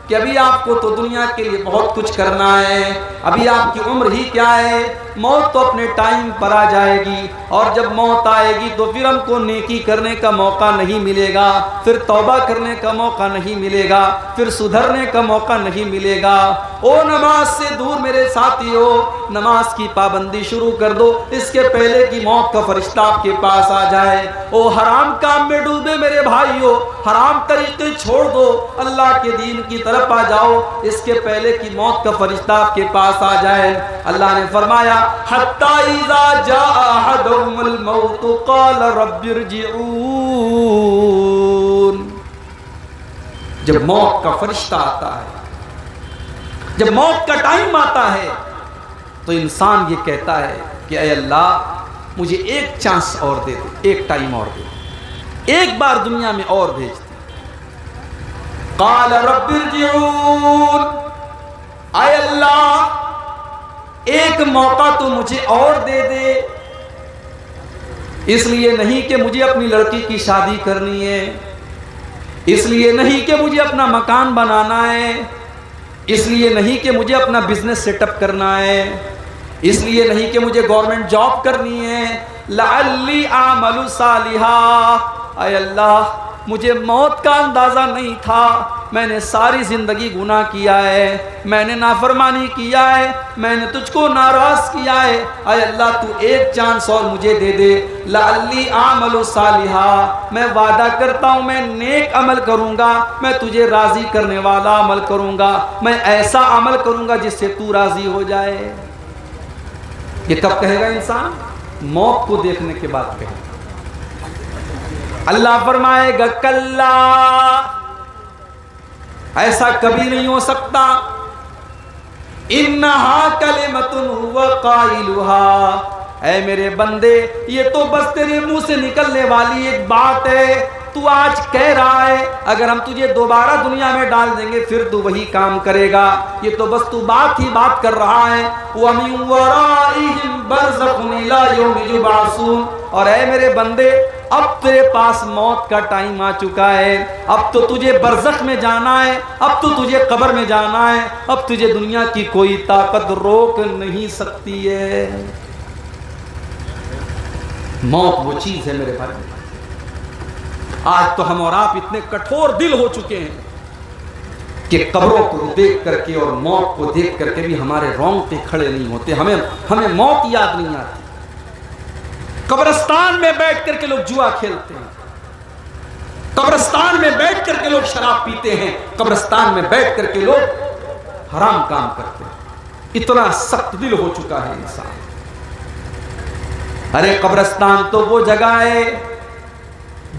کہ ابھی آپ کو تو دنیا کے لیے بہت کچھ کرنا ہے، ابھی آپ کی عمر ہی کیا ہے، موت تو اپنے ٹائم پر آ جائے گی، اور جب موت آئے گی تو پھر ہم کو نیکی کرنے کا موقع نہیں ملے گا، پھر توبہ کرنے کا موقع نہیں ملے گا، پھر سدھرنے کا موقع نہیں ملے گا۔ او نماز سے دور میرے ساتھیو، نماز کی پابندی شروع کر دو اس کے پہلے کہ موت کا فرشتہ آپ کے پاس آ جائے۔ او حرام کام میں ڈوبے میرے بھائیو، حرام طریقے چھوڑ دو، اللہ کے دین کی طرف آ جاؤ اس کے پہلے کہ موت کا فرشتہ آپ کے پاس آ جائے۔ اللہ نے فرمایا حتی اذا جاء احدهم الموت قال رب ارجعون. جب موت کا فرشتہ آتا ہے، جب موت کا ٹائم آتا ہے، تو انسان یہ کہتا ہے کہ اے اللہ مجھے ایک چانس اور دے دے، ایک ٹائم اور دے دے، ایک بار دنیا میں اور بھیج دے. قال رب ارجعون، اے اللہ ایک موقع تو مجھے اور دے دے. اس لیے نہیں کہ مجھے اپنی لڑکی کی شادی کرنی ہے، اس لیے نہیں کہ مجھے اپنا مکان بنانا ہے، اس لیے نہیں کہ مجھے اپنا بزنس سیٹ اپ کرنا ہے، اس لیے نہیں کہ مجھے گورنمنٹ جاب کرنی ہے. لعلی اعمل صالحا، اے اللہ مجھے موت کا اندازہ نہیں تھا، میں نے ساری زندگی گناہ کیا ہے، میں نے نافرمانی کیا ہے، میں نے تجھ کو ناراض کیا ہے. اے اللہ تو ایک چانس اور مجھے دے دے. لعلی اعمل صالحا، میں وعدہ کرتا ہوں میں نیک عمل کروں گا، میں تجھے راضی کرنے والا عمل کروں گا، میں ایسا عمل کروں گا جس سے تو راضی ہو جائے. یہ کب کہے گا انسان؟ موت کو دیکھنے کے بعد کہے گا. اللہ فرمائے گا کلا، ایسا کبھی نہیں ہو سکتا. انہا کلمۃ هو قائلها، اے میرے بندے یہ تو بس تیرے منہ سے نکلنے والی ایک بات ہے، تو آج کہہ رہا ہے، اگر ہم تجھے دوبارہ دنیا میں ڈال دیں گے پھر تو وہی کام کرے گا. یہ تو بس تو بات ہی بات کر رہا ہے. وَمِن وَرَائِهِمْ بَرْزَخٌ إِلَىٰ يَوْمِ يُبْعَثُونَ، اور اے میرے بندے اب تیرے پاس موت کا ٹائم آ چکا ہے، اب تو تجھے برزخ میں جانا ہے، اب تو تجھے قبر میں جانا ہے، اب تجھے دنیا کی کوئی طاقت روک نہیں سکتی ہے. موت وہ چیز ہے میرے بھائی. آج تو ہم اور آپ اتنے کٹھور دل ہو چکے ہیں کہ قبروں کو دیکھ کر کے اور موت کو دیکھ کر کے بھی ہمارے رونگٹے کھڑے نہیں ہوتے، ہمیں موت یاد نہیں آتی. قبرستان میں بیٹھ کر کے لوگ جوا کھیلتے ہیں، قبرستان میں بیٹھ کر کے لوگ شراب پیتے ہیں، قبرستان میں بیٹھ کر کے لوگ حرام کام کرتے ہیں. اتنا سخت دل ہو چکا ہے انسان. ارے قبرستان تو وہ جگہ ہے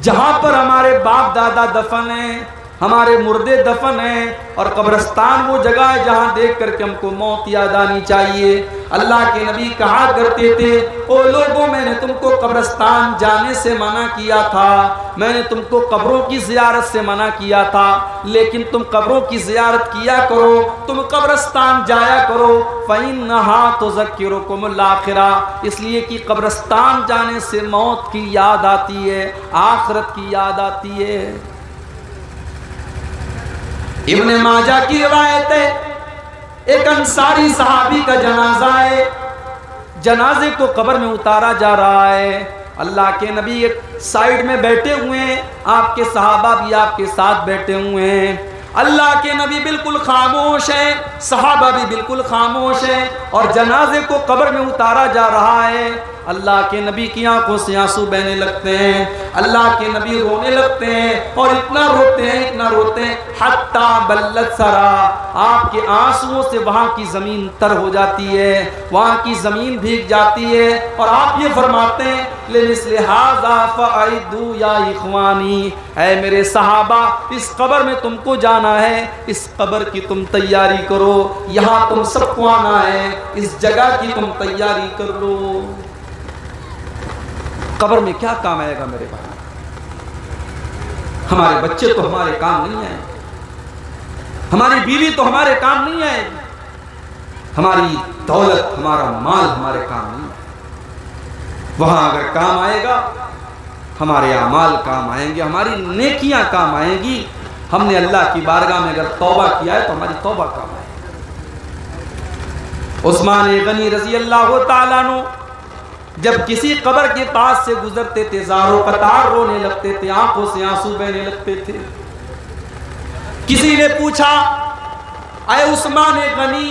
جہاں پر ہمارے باپ دادا دفن ہیں، ہمارے مردے دفن ہیں، اور قبرستان وہ جگہ ہے جہاں دیکھ کر کے ہم کو موت یاد آنی چاہیے. اللہ کے نبی کہا کرتے تھے او لوگوں میں نے تم کو قبرستان جانے سے منع کیا تھا، میں نے تم کو قبروں کی زیارت سے منع کیا تھا، لیکن تم قبروں کی زیارت کیا کرو، تم قبرستان جایا کرو. فَإِنَّهَا تُذَكِّرُكُمُ الْآخِرَةَ، اس لیے کہ قبرستان جانے سے موت کی یاد آتی ہے، آخرت کی یاد آتی ہے. ابن ماجہ کی روایت ہے، ایک انصاری صحابی کا جنازہ ہے، جنازے کو قبر میں اتارا جا رہا ہے. اللہ کے نبی ایک سائیڈ میں بیٹھے ہوئے ہیں، آپ کے صحابہ بھی آپ کے ساتھ بیٹھے ہوئے ہیں. اللہ کے نبی بالکل خاموش ہیں، صحابہ بھی بالکل خاموش ہیں، اور جنازے کو قبر میں اتارا جا رہا ہے. اللہ کے نبی کی آنکھوں سے آنسو بہنے لگتے ہیں، اللہ کے نبی رونے لگتے ہیں، اور اتنا روتے ہیں اتنا روتے ہیں حتی بلت سرا، آپ کے آنسوؤں سے وہاں کی زمین تر ہو جاتی ہے، وہاں کی زمین بھیگ جاتی ہے. اور آپ یہ فرماتے ہیں لِمِثْلِ هَذَا فَأَعِدُّوا يَا إِخْوَانِي، اے میرے صحابہ اس قبر میں تم کو جانا ہے، اس قبر کی تم تیاری کرو، یہاں تم سب کو آنا ہے، اس جگہ کی تم تیاری کر لو. قبر میں کیا کام آئے گا میرے بھائی؟ ہمارے بچے تو ہمارے کام نہیں آئے، ہماری بیوی تو ہمارے کام نہیں آئے، ہماری دولت ہمارا مال ہمارے کام نہیں آئے. وہاں اگر کام آئے گا ہمارے اعمال کام آئیں گے، ہماری نیکیاں کام آئیں گی. ہم نے اللہ کی بارگاہ میں اگر توبہ کیا ہے تو ہماری توبہ کام آئے گی. عثمان غنی رضی اللہ تعالیٰ عنہ جب کسی قبر کے پاس سے گزرتے تھے زارو قطار رونے لگتے تھے، آنکھوں سے آنسو بہنے لگتے تھے. کسی نے پوچھا اے عثمان غنی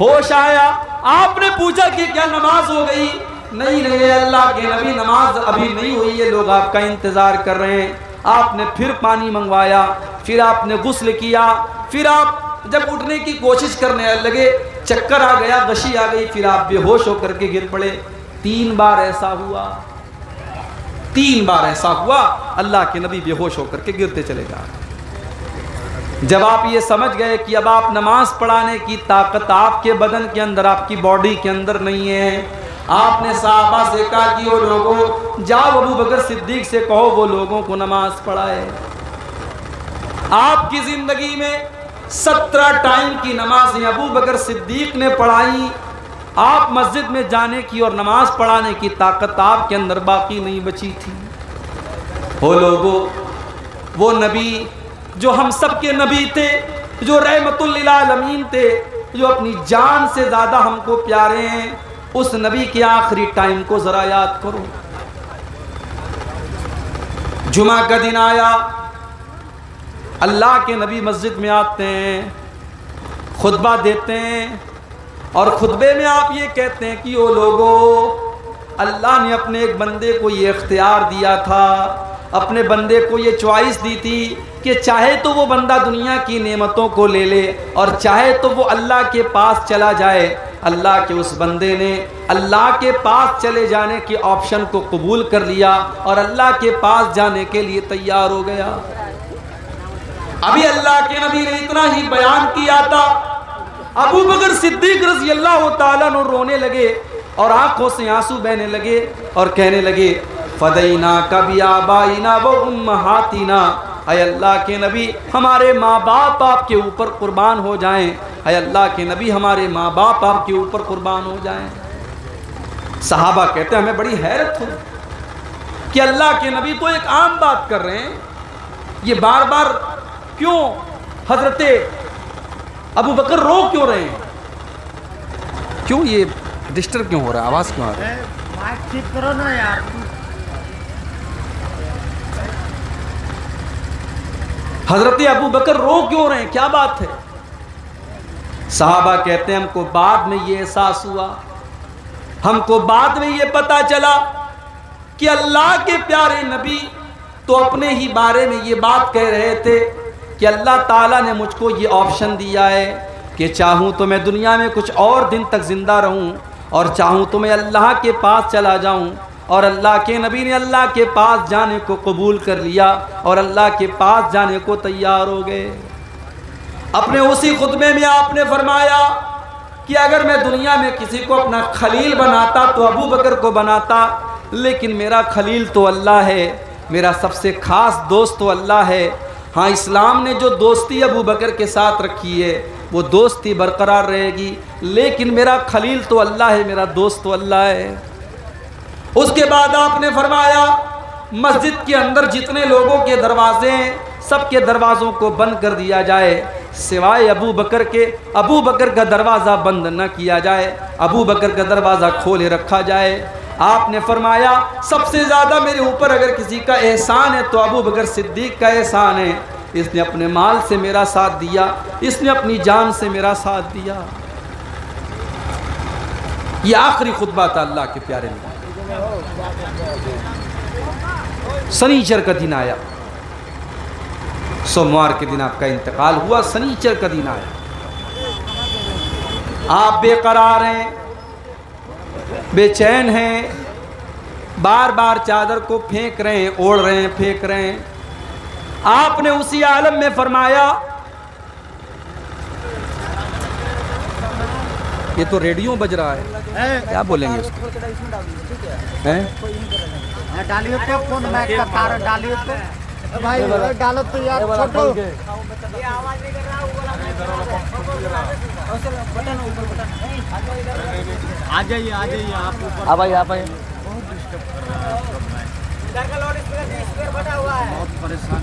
ہوش آیا, آپ نے پوچھا کہ کیا نماز ہو گئی؟ نہیں اللہ کے نبی نماز ابھی نہیں ہوئی, یہ لوگ آپ کا انتظار کر رہے ہیں. آپ نے پھر پانی منگوایا, پھر آپ نے غسل کیا, پھر آپ جب اٹھنے کی کوشش کرنے لگے, چکر آ گیا, غشی آ گئی, پھر آپ بے ہوش ہو کر کے گر پڑے. 3 بار ایسا ہوا, 3 بار ایسا ہوا, اللہ کے نبی بے ہوش ہو کر کے گرتے چلے گئے. جب آپ یہ سمجھ گئے کہ اب آپ نماز پڑھانے کی طاقت آپ کے بدن کے اندر, آپ کی باڈی کے اندر نہیں ہے, آپ نے صحابہ سے کہا کہ وہ لوگوں جاؤ ابو بکر صدیق سے کہو وہ لوگوں کو نماز پڑھائے. آپ کی زندگی میں 17 ٹائم کی نمازیں ابو بکر صدیق نے پڑھائی. آپ مسجد میں جانے کی اور نماز پڑھانے کی طاقت آپ کے اندر باقی نہیں بچی تھی. وہ لوگوں, وہ نبی جو ہم سب کے نبی تھے, جو رحمت للعالمین تھے, جو اپنی جان سے زیادہ ہم کو پیارے ہیں, اس نبی کے آخری ٹائم کو ذرا یاد کرو. جمعہ کا دن آیا, اللہ کے نبی مسجد میں آتے ہیں, خطبہ دیتے ہیں, اور خطبے میں آپ یہ کہتے ہیں کہ وہ لوگوں, اللہ نے اپنے ایک بندے کو یہ اختیار دیا تھا, اپنے بندے کو یہ چوائس دی تھی کہ چاہے تو وہ بندہ دنیا کی نعمتوں کو لے لے اور چاہے تو وہ اللہ کے پاس چلا جائے. اللہ کے اس بندے نے اللہ کے پاس چلے جانے کے آپشن کو قبول کر لیا اور اللہ کے پاس جانے کے لیے تیار ہو گیا. ابھی اللہ کے نبی نے اتنا ہی بیان کیا تھا, ابو بکر صدیق رضی اللہ تعالیٰ عنہ رونے لگے اور آنکھوں سے آنسو بہنے لگے اور کہنے لگے فدیناک بآبائنا و امہاتنا, اے اللہ کے نبی ہمارے ماں باپ آپ کے اوپر قربان ہو جائیں, اے اللہ کے نبی ہمارے ماں باپ آپ کے اوپر قربان ہو جائیں. صحابہ کہتے ہیں ہمیں بڑی حیرت ہوئی کہ اللہ کے نبی تو ایک عام بات کر رہے ہیں, یہ بار بار کیوں حضرت ابو بکر رو کیوں رہے ہیں, کیوں یہ ڈسٹرب کیوں ہو رہا ہے, آواز کیوں آ رہا ہے؟ مائک ٹھیک کرو نا یار. حضرت ابو بکر رو کیوں رہے ہیں, کیا بات ہے؟ صحابہ کہتے ہیں ہم کو بعد میں یہ احساس ہوا, ہم کو بعد میں یہ پتا چلا کہ اللہ کے پیارے نبی تو اپنے ہی بارے میں یہ بات کہہ رہے تھے کہ اللہ تعالیٰ نے مجھ کو یہ آپشن دیا ہے کہ چاہوں تو میں دنیا میں کچھ اور دن تک زندہ رہوں اور چاہوں تو میں اللہ کے پاس چلا جاؤں. اور اللہ کے نبی نے اللہ کے پاس جانے کو قبول کر لیا اور اللہ کے پاس جانے کو تیار ہو گئے. اپنے اسی خطبے میں آپ نے فرمایا کہ اگر میں دنیا میں کسی کو اپنا خلیل بناتا تو ابو بکر کو بناتا, لیکن میرا خلیل تو اللہ ہے, میرا سب سے خاص دوست تو اللہ ہے. ہاں, اسلام نے جو دوستی ابو بکر کے ساتھ رکھی ہے وہ دوستی برقرار رہے گی, لیکن میرا خلیل تو اللہ ہے, میرا دوست تو اللہ ہے. اس کے بعد آپ نے فرمایا مسجد کے اندر جتنے لوگوں کے دروازے ہیں سب کے دروازوں کو بند کر دیا جائے سوائے ابو بکر کے. ابو بکر کا دروازہ بند نہ کیا جائے, ابو بکر کا دروازہ کھولے رکھا جائے. آپ نے فرمایا سب سے زیادہ میرے اوپر اگر کسی کا احسان ہے تو ابو بکر صدیق کا احسان ہے, اس نے اپنے مال سے میرا ساتھ دیا, اس نے اپنی جان سے میرا ساتھ دیا. یہ آخری خطبہ تھا اللہ کے پیارے نبی. سنیچر کا دن آیا, سوموار کے دن آپ کا انتقال ہوا, سنیچر کا دن آیا, آپ بے قرار ہیں, بے چین ہیں, بار بار چادر کو پھینک رہے ہیں, اوڑھ رہے ہیں, پھینک رہے ہیں. آپ نے اسی عالم میں فرمایا, یہ تو ریڈیو بج رہا ہے, کیا بولیں گے اس کو؟ ڈالیے تو فون مائک کا تار ڈالیے تو بھائی ڈالو تو یار چھوٹو. آ جائیے آپ اوپر. آپ آئیے بہت پریشان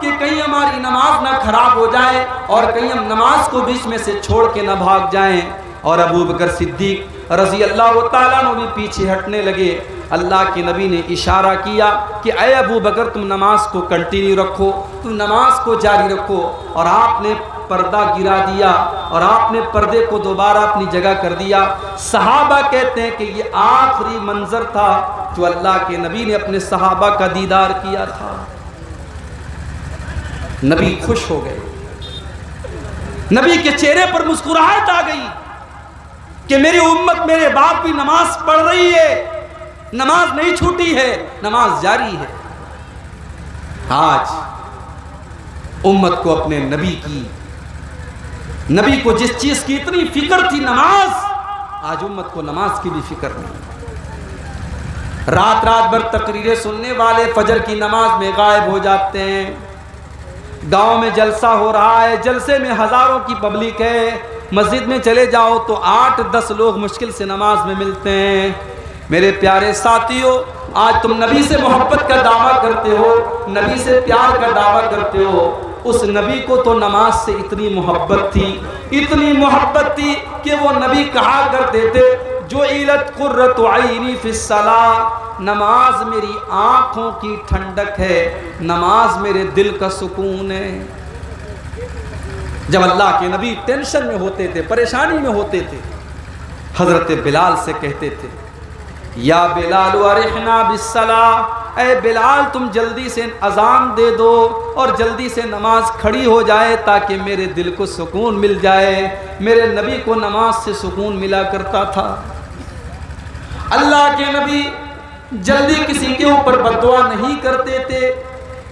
کہ کہیں ہماری نماز نہ خراب ہو جائے اور کہیں ہم نماز کو بیچ میں سے چھوڑ کے نہ بھاگ جائیں۔ اور ابو بکر صدیق رضی اللہ تعالیٰ عنہ بھی پیچھے ہٹنے لگے۔ اللہ کے نبی نے اشارہ کیا کہ اے ابو بکر تم نماز کو کنٹینیو رکھو، تم نماز کو جاری رکھو، اور آپ نے پردہ گرا دیا اور آپ نے پردے کو دوبارہ اپنی جگہ کر دیا۔ صحابہ کہتے ہیں کہ یہ آخری منظر تھا جو اللہ کے نبی نے اپنے صحابہ کا دیدار کیا تھا۔ نبی خوش ہو گئے، نبی کے چہرے پر مسکراہٹ آ گئی کہ میری امت، میرے باپ بھی نماز پڑھ رہی ہے، نماز نہیں چھوٹی ہے، نماز جاری ہے۔ آج امت کو اپنے نبی کو جس چیز کی اتنی فکر تھی، نماز، آج امت کو نماز کی بھی فکر نہیں۔ رات بھر تقریریں سننے والے فجر کی نماز میں غائب ہو جاتے ہیں۔ گاؤں میں جلسہ ہو رہا ہے، جلسے میں ہزاروں کی پبلک ہے، مسجد میں چلے جاؤ تو 8-10 لوگ مشکل سے نماز میں ملتے ہیں۔ میرے پیارے ساتھیوں، آج تم نبی سے محبت کا دعویٰ کرتے ہو، نبی سے پیار کا دعویٰ کرتے ہو، اس نبی کو تو نماز سے اتنی محبت تھی کہ وہ نبی کہا کرتے تھے جعلت قرۃ عینی فی الصلاۃ، نماز میری آنکھوں کی ٹھنڈک ہے، نماز میرے دل کا سکون ہے۔ جب اللہ کے نبی ٹینشن میں ہوتے تھے، پریشانی میں ہوتے تھے، حضرت بلال سے کہتے تھے یا بلال ارحنا بالصلاۃ، اے بلال تم جلدی سے اذان دے دو اور جلدی سے نماز کھڑی ہو جائے تاکہ میرے دل کو سکون مل جائے۔ میرے نبی کو نماز سے سکون ملا کرتا تھا۔ اللہ کے نبی جلدی کسی کے اوپر بد دعا نہیں کرتے تھے،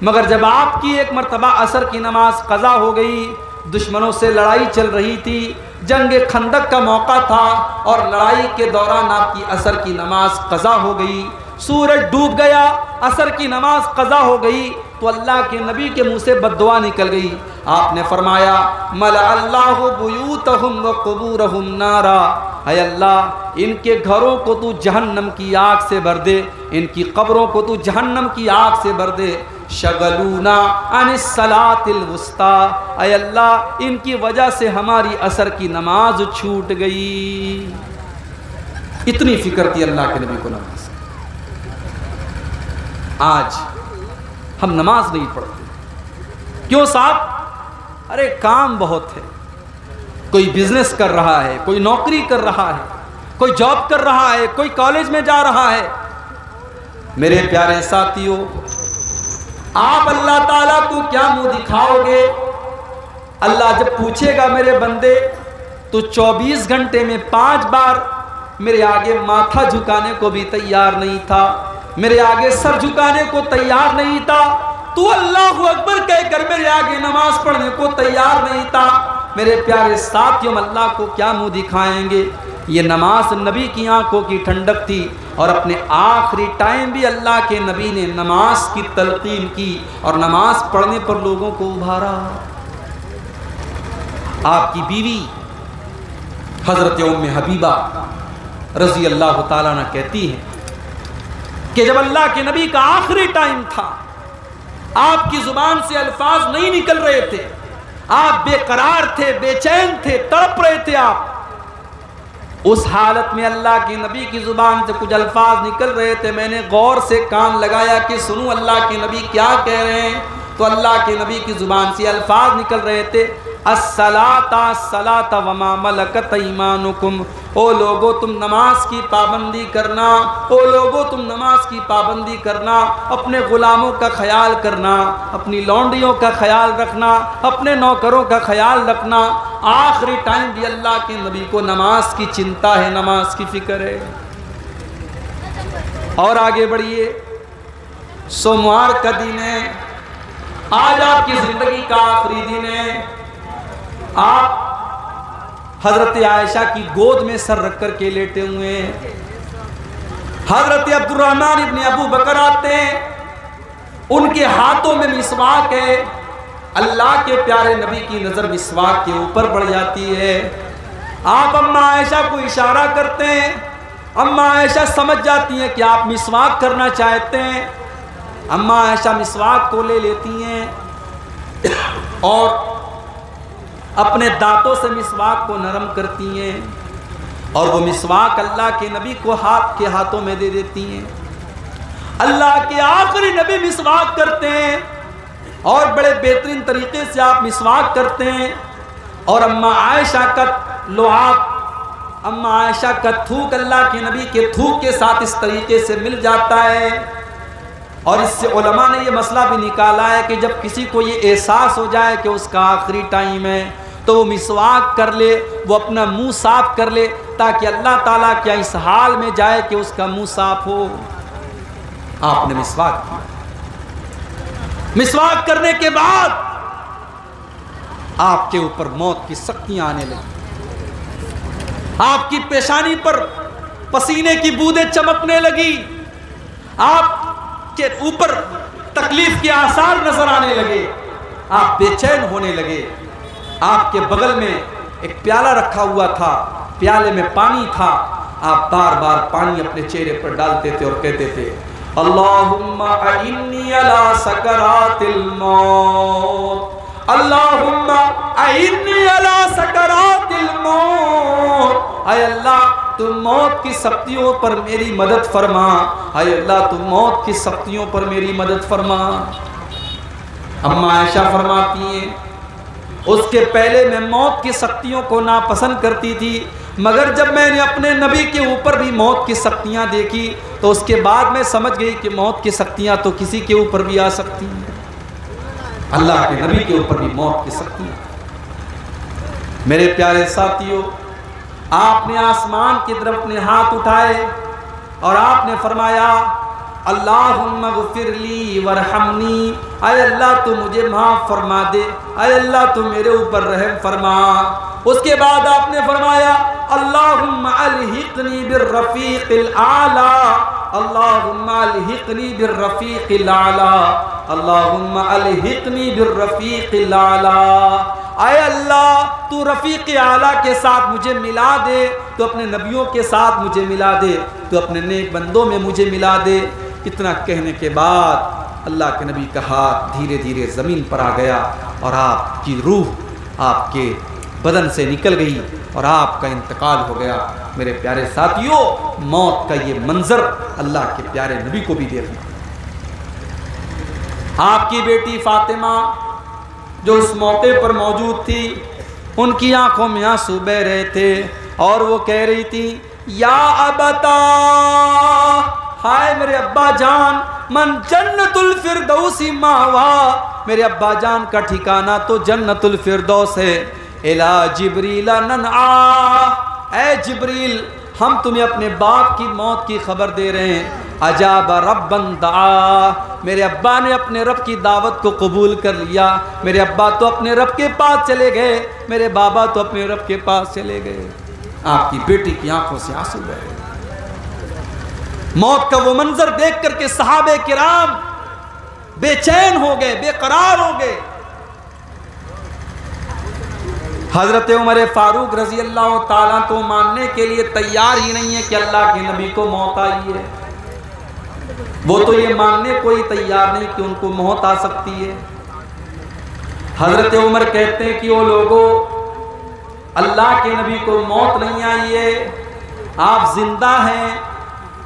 مگر جب آپ کی ایک مرتبہ عصر کی نماز قضا ہو گئی، دشمنوں سے لڑائی چل رہی تھی، جنگ خندق کا موقع تھا، اور لڑائی کے دوران آپ کی عصر کی نماز قضا ہو گئی، سورج ڈوب گیا، عصر کی نماز قضا ہو گئی، تو اللہ کے نبی کے منہ سے بد دعا نکل گئی۔ آپ نے فرمایا ملأ اللہ بیوتہم وقبورہم نارا، اے اللہ ان کے گھروں کو تو جہنم کی آگ سے بھر دے، ان کی قبروں کو تو جہنم کی آگ سے بھر دے۔ شغلونا عن الصلاۃ الوسطی، اے اللہ ان کی وجہ سے ہماری عصر کی نماز چھوٹ گئی۔ اتنی فکر تھی اللہ کے نبی کو نماز۔ آج ہم نماز نہیں پڑھتے، کیوں صاحب؟ ارے کام بہت ہے، کوئی بزنس کر رہا ہے، کوئی نوکری کر رہا ہے، کوئی جاب کر رہا ہے، کوئی کالج میں جا رہا ہے۔ میرے پیارے ساتھیوں، آپ اللہ تعالیٰ کو کیا منہ دکھاؤ گے؟ اللہ جب پوچھے گا میرے بندے تو 24 گھنٹے میں 5 بار میرے آگے ماتھا جھکانے کو بھی تیار نہیں تھا، میرے آگے سر جھکانے کو تیار نہیں تھا، تو اللہ اکبر کہہ کر میرے آگے نماز پڑھنے کو تیار نہیں تھا۔ میرے پیارے ساتھیوں، اللہ کو کیا منہ دکھائیں گے؟ یہ نماز نبی کی آنکھوں کی ٹھنڈک تھی، اور اپنے آخری ٹائم بھی اللہ کے نبی نے نماز کی تلقین کی اور نماز پڑھنے پر لوگوں کو ابھارا۔ آپ کی بیوی حضرت ام حبیبہ رضی اللہ تعالیٰ عنہ کہتی ہیں کہ جب اللہ کے نبی کا آخری ٹائم تھا، آپ کی زبان سے الفاظ نہیں نکل رہے تھے، آپ بے قرار تھے، بے چین تھے، تڑپ رہے تھے۔ آپ اس حالت میں اللہ کے نبی کی زبان سے کچھ الفاظ نکل رہے تھے، میں نے غور سے کان لگایا کہ سنوں اللہ کے نبی کیا کہہ رہے ہیں، تو اللہ کے نبی کی زبان سے الفاظ نکل رہے تھے الصلاۃ الصلاۃ وما ملکت ایمانکم، او لوگو تم نماز کی پابندی کرنا، او لوگو تم نماز کی پابندی کرنا، اپنے غلاموں کا خیال کرنا، اپنی لونڈیوں کا خیال رکھنا، اپنے نوکروں کا خیال رکھنا۔ آخری ٹائم بھی اللہ کے نبی کو نماز کی چنتا ہے، نماز کی فکر ہے۔ اور آگے بڑھیے، سوموار کا دن ہے، آج آپ کی زندگی کا آخری دن ہے۔ آپ حضرت عائشہ کی گود میں سر رکھ کر کے لیٹے ہوئے ہیں، حضرت عبد الرحمن ابن ابو بکر آتے ہیں، ان کے ہاتھوں میں مسواک ہے، اللہ کے پیارے نبی کی نظر مسواک کے اوپر بڑھ جاتی ہے۔ آپ اماں عائشہ کو اشارہ کرتے ہیں، اماں عائشہ سمجھ جاتی ہیں کہ آپ مسواک کرنا چاہتے ہیں، اماں عائشہ مسواک کو لے لیتی ہیں، اور اپنے دانتوں سے مسواک کو نرم کرتی ہیں اور وہ مسواک اللہ کے نبی کو کے ہاتھوں میں دے دیتی ہیں. اللہ کے آخری نبی مسواک کرتے ہیں اور بڑے بہترین طریقے سے آپ مسواک کرتے ہیں. اور اماں عائشہ کا لعاب، اماں عائشہ کا تھوک اللہ کے نبی کے تھوک کے ساتھ اس طریقے سے مل جاتا ہے. اور اس سے علماء نے یہ مسئلہ بھی نکالا ہے کہ جب کسی کو یہ احساس ہو جائے کہ اس کا آخری ٹائم ہے تو وہ مسواک کر لے، وہ اپنا منہ صاف کر لے، تاکہ اللہ تعالیٰ کیا اس حال میں جائے کہ اس کا منہ صاف ہو. آپ نے مسواک کیا. مسواک کرنے کے بعد آپ کے اوپر موت کی سختیاں آنے لگی. آپ کی پیشانی پر پسینے کی بوندیں چمکنے لگی. آپ کے اوپر تکلیف کے آثار نظر آنے لگے. آپ بے چین ہونے لگے. آپ کے بغل میں ایک پیالہ رکھا ہوا تھا، پیالے میں پانی تھا. آپ بار بار پانی اپنے چہرے پر ڈالتے تھے اور کہتے تھے اللہم اعنی علی سکرات الموت، اللہم اعنی علی سکرات الموت. اے اللہ تو موت کی سختیوں پر میری مدد فرما. اے اللہ تو موت کی سختیوں پر میری مدد فرما. اماں عائشہ فرماتی ہیں اس کے پہلے میں موت کی سختیوں کو ناپسند کرتی تھی، مگر جب میں نے اپنے نبی کے اوپر بھی موت کی سختیاں دیکھی تو اس کے بعد میں سمجھ گئی کہ موت کی سختیاں تو کسی کے اوپر بھی آ سکتی ہیں. اللہ کے نبی کے اوپر بھی موت کی سختیاں. میرے پیارے ساتھیوں، آپ نے آسمان کی طرف اپنے ہاتھ اٹھائے اور آپ نے فرمایا اللہم اغفر لی ورحمنی. اے اللہ تو مجھے معاف فرما دے، اے اللہ تو میرے اوپر رحم فرما. اس کے بعد آپ نے فرمایا اللہم الحقنی بالرفیق الاعلی، اللہم الحقنی بالرفیق الاعلی، اللہم الحقنی بالرفیق الاعلی. اے اللہ تو رفیق اعلیٰ کے ساتھ مجھے ملا دے، تو اپنے نبیوں کے ساتھ مجھے ملا دے، تو اپنے نیک بندوں میں مجھے ملا دے. اتنا کہنے کے بعد اللہ کے نبی کا ہاتھ دھیرے دھیرے زمین پر آ گیا اور آپ کی روح آپ کے بدن سے نکل گئی اور آپ کا انتقال ہو گیا. میرے پیارے ساتھیوں، موت کا یہ منظر اللہ کے پیارے نبی کو بھی دیکھنا. آپ کی بیٹی فاطمہ جو اس موقع پر موجود تھی، ان کی آنکھوں میں آنسو بہ رہے تھے اور وہ کہہ رہی تھی یا ابتا، ہائے میرے ابا جان، من جنت الفردوس ماوا، میرے ابا جان کا ٹھکانہ تو جنت الفردوس ہے. الا جبریل ننعا، اے جبریل ہم تمہیں اپنے باپ کی موت کی خبر دے رہے ہیں. اجاب ربا دعا، میرے ابا نے اپنے رب کی دعوت کو قبول کر لیا. میرے ابا تو اپنے رب کے پاس چلے گئے، میرے بابا تو اپنے رب کے پاس چلے گئے. آپ کی بیٹی کی آنکھوں سے آنسو بہ رہے. موت کا وہ منظر دیکھ کر کے صحابہ کرام بے چین ہو گئے، بے قرار ہو گئے. حضرت عمر فاروق رضی اللہ تعالیٰ تو ماننے کے لیے تیار ہی نہیں ہے کہ اللہ کے نبی کو موت آئی ہے. وہ تو یہ ماننے کو ہی تیار نہیں کہ ان کو موت آ سکتی ہے. حضرت عمر کہتے ہیں کہ وہ لوگوں، اللہ کے نبی کو موت نہیں آئی ہے، آپ زندہ ہیں.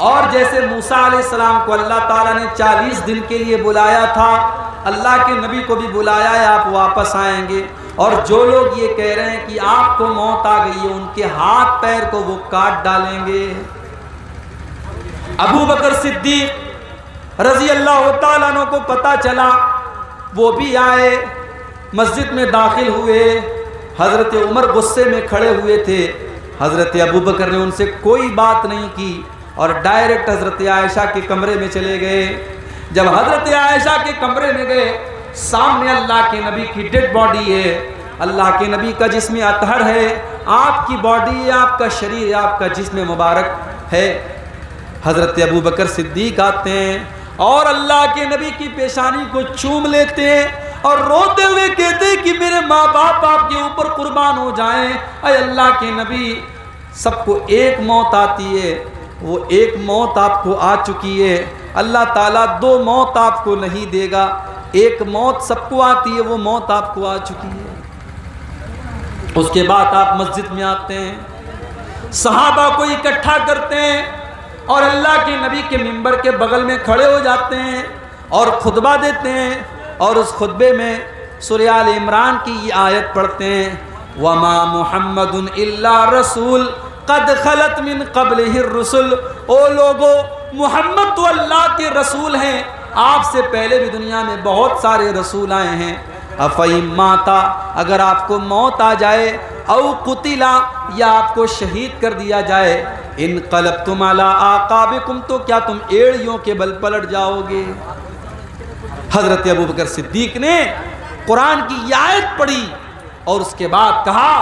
اور جیسے موسیٰ علیہ السلام کو اللہ تعالیٰ نے 40 دن کے لیے بلایا تھا، اللہ کے نبی کو بھی بلایا ہے، آپ واپس آئیں گے. اور جو لوگ یہ کہہ رہے ہیں کہ آپ کو موت آ گئی ہے، ان کے ہاتھ پیر کو وہ کاٹ ڈالیں گے. ابو بکر صدیق رضی اللہ تعالیٰ عنہ کو پتہ چلا، وہ بھی آئے، مسجد میں داخل ہوئے. حضرت عمر غصے میں کھڑے ہوئے تھے. حضرت ابو بکر نے ان سے کوئی بات نہیں کی اور ڈائریکٹ حضرت عائشہ کے کمرے میں چلے گئے. جب حضرت عائشہ کے کمرے میں گئے، سامنے اللہ کے نبی کی ڈیڈ باڈی ہے، اللہ کے نبی کا جسم اطہر ہے، آپ کی باڈی ہے، آپ کا شریر ہے، آپ کا جسم مبارک ہے. حضرت ابو بکر صدیق آتے ہیں اور اللہ کے نبی کی پیشانی کو چوم لیتے ہیں اور روتے ہوئے کہتے ہیں کہ میرے ماں باپ آپ کے اوپر قربان ہو جائیں. اے اللہ کے نبی، سب کو ایک موت آتی ہے، وہ ایک موت آپ کو آ چکی ہے، اللہ تعالیٰ 2 موت آپ کو نہیں دے گا. ایک موت سب کو آتی ہے، وہ موت آپ کو آ چکی ہے۔ اس کے بعد آپ مسجد میں آتے ہیں، صحابہ کو اکٹھا کرتے ہیں اور اللہ کے نبی کے منبر کے بغل میں کھڑے ہو جاتے ہیں اور خطبہ دیتے ہیں، اور اس خطبے میں سورہ آل عمران کی یہ آیت پڑھتے ہیں، وَمَا مُحَمَّدٌ إِلَّا رَسُولٌ قَدْ خَلَتْ مِن قَبْلِهِ الرُّسُلُ۔ او لوگو، محمد تو اللہ کے رسول ہیں، آپ سے پہلے بھی دنیا میں بہت سارے رسول آئے ہیں۔ أَفَإِن مَاتَ، اگر آپ کو موت آ جائے، او قتلا، یا آپ کو شہید کر دیا جائے، انقلبتم علی اعقابکم، تو کیا تم ایڑیوں کے بل پلٹ جاؤ گے؟ حضرت ابوبکر صدیق نے قرآن کی یہ آیت پڑھی اور اس کے بعد کہا،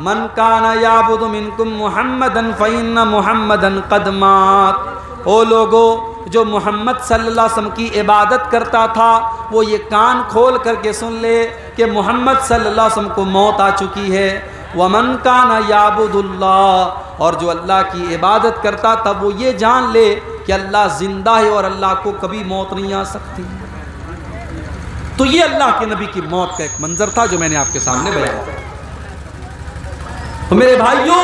من کان یعبد منکم محمدا فإن محمدا قد مات۔ او لوگو، جو محمد صلی اللہ علیہ وسلم کی عبادت کرتا تھا وہ یہ کان کھول کر کے سن لے کہ محمد صلی اللہ علیہ وسلم کو موت آ چکی ہے۔ ومن کان یعبد اللہ، اور جو اللہ کی عبادت کرتا تھا وہ یہ جان لے کہ اللہ زندہ ہے اور اللہ کو کبھی موت نہیں آ سکتی۔ تو یہ اللہ کے نبی کی موت کا ایک منظر تھا جو میں نے آپ کے سامنے بیان کیا۔ تو میرے بھائیوں،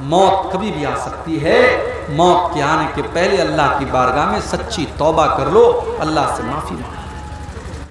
موت کبھی بھی آ سکتی ہے، موت کے آنے کے پہلے اللہ کی بارگاہ میں سچی توبہ کر لو، اللہ سے معافی مانگو۔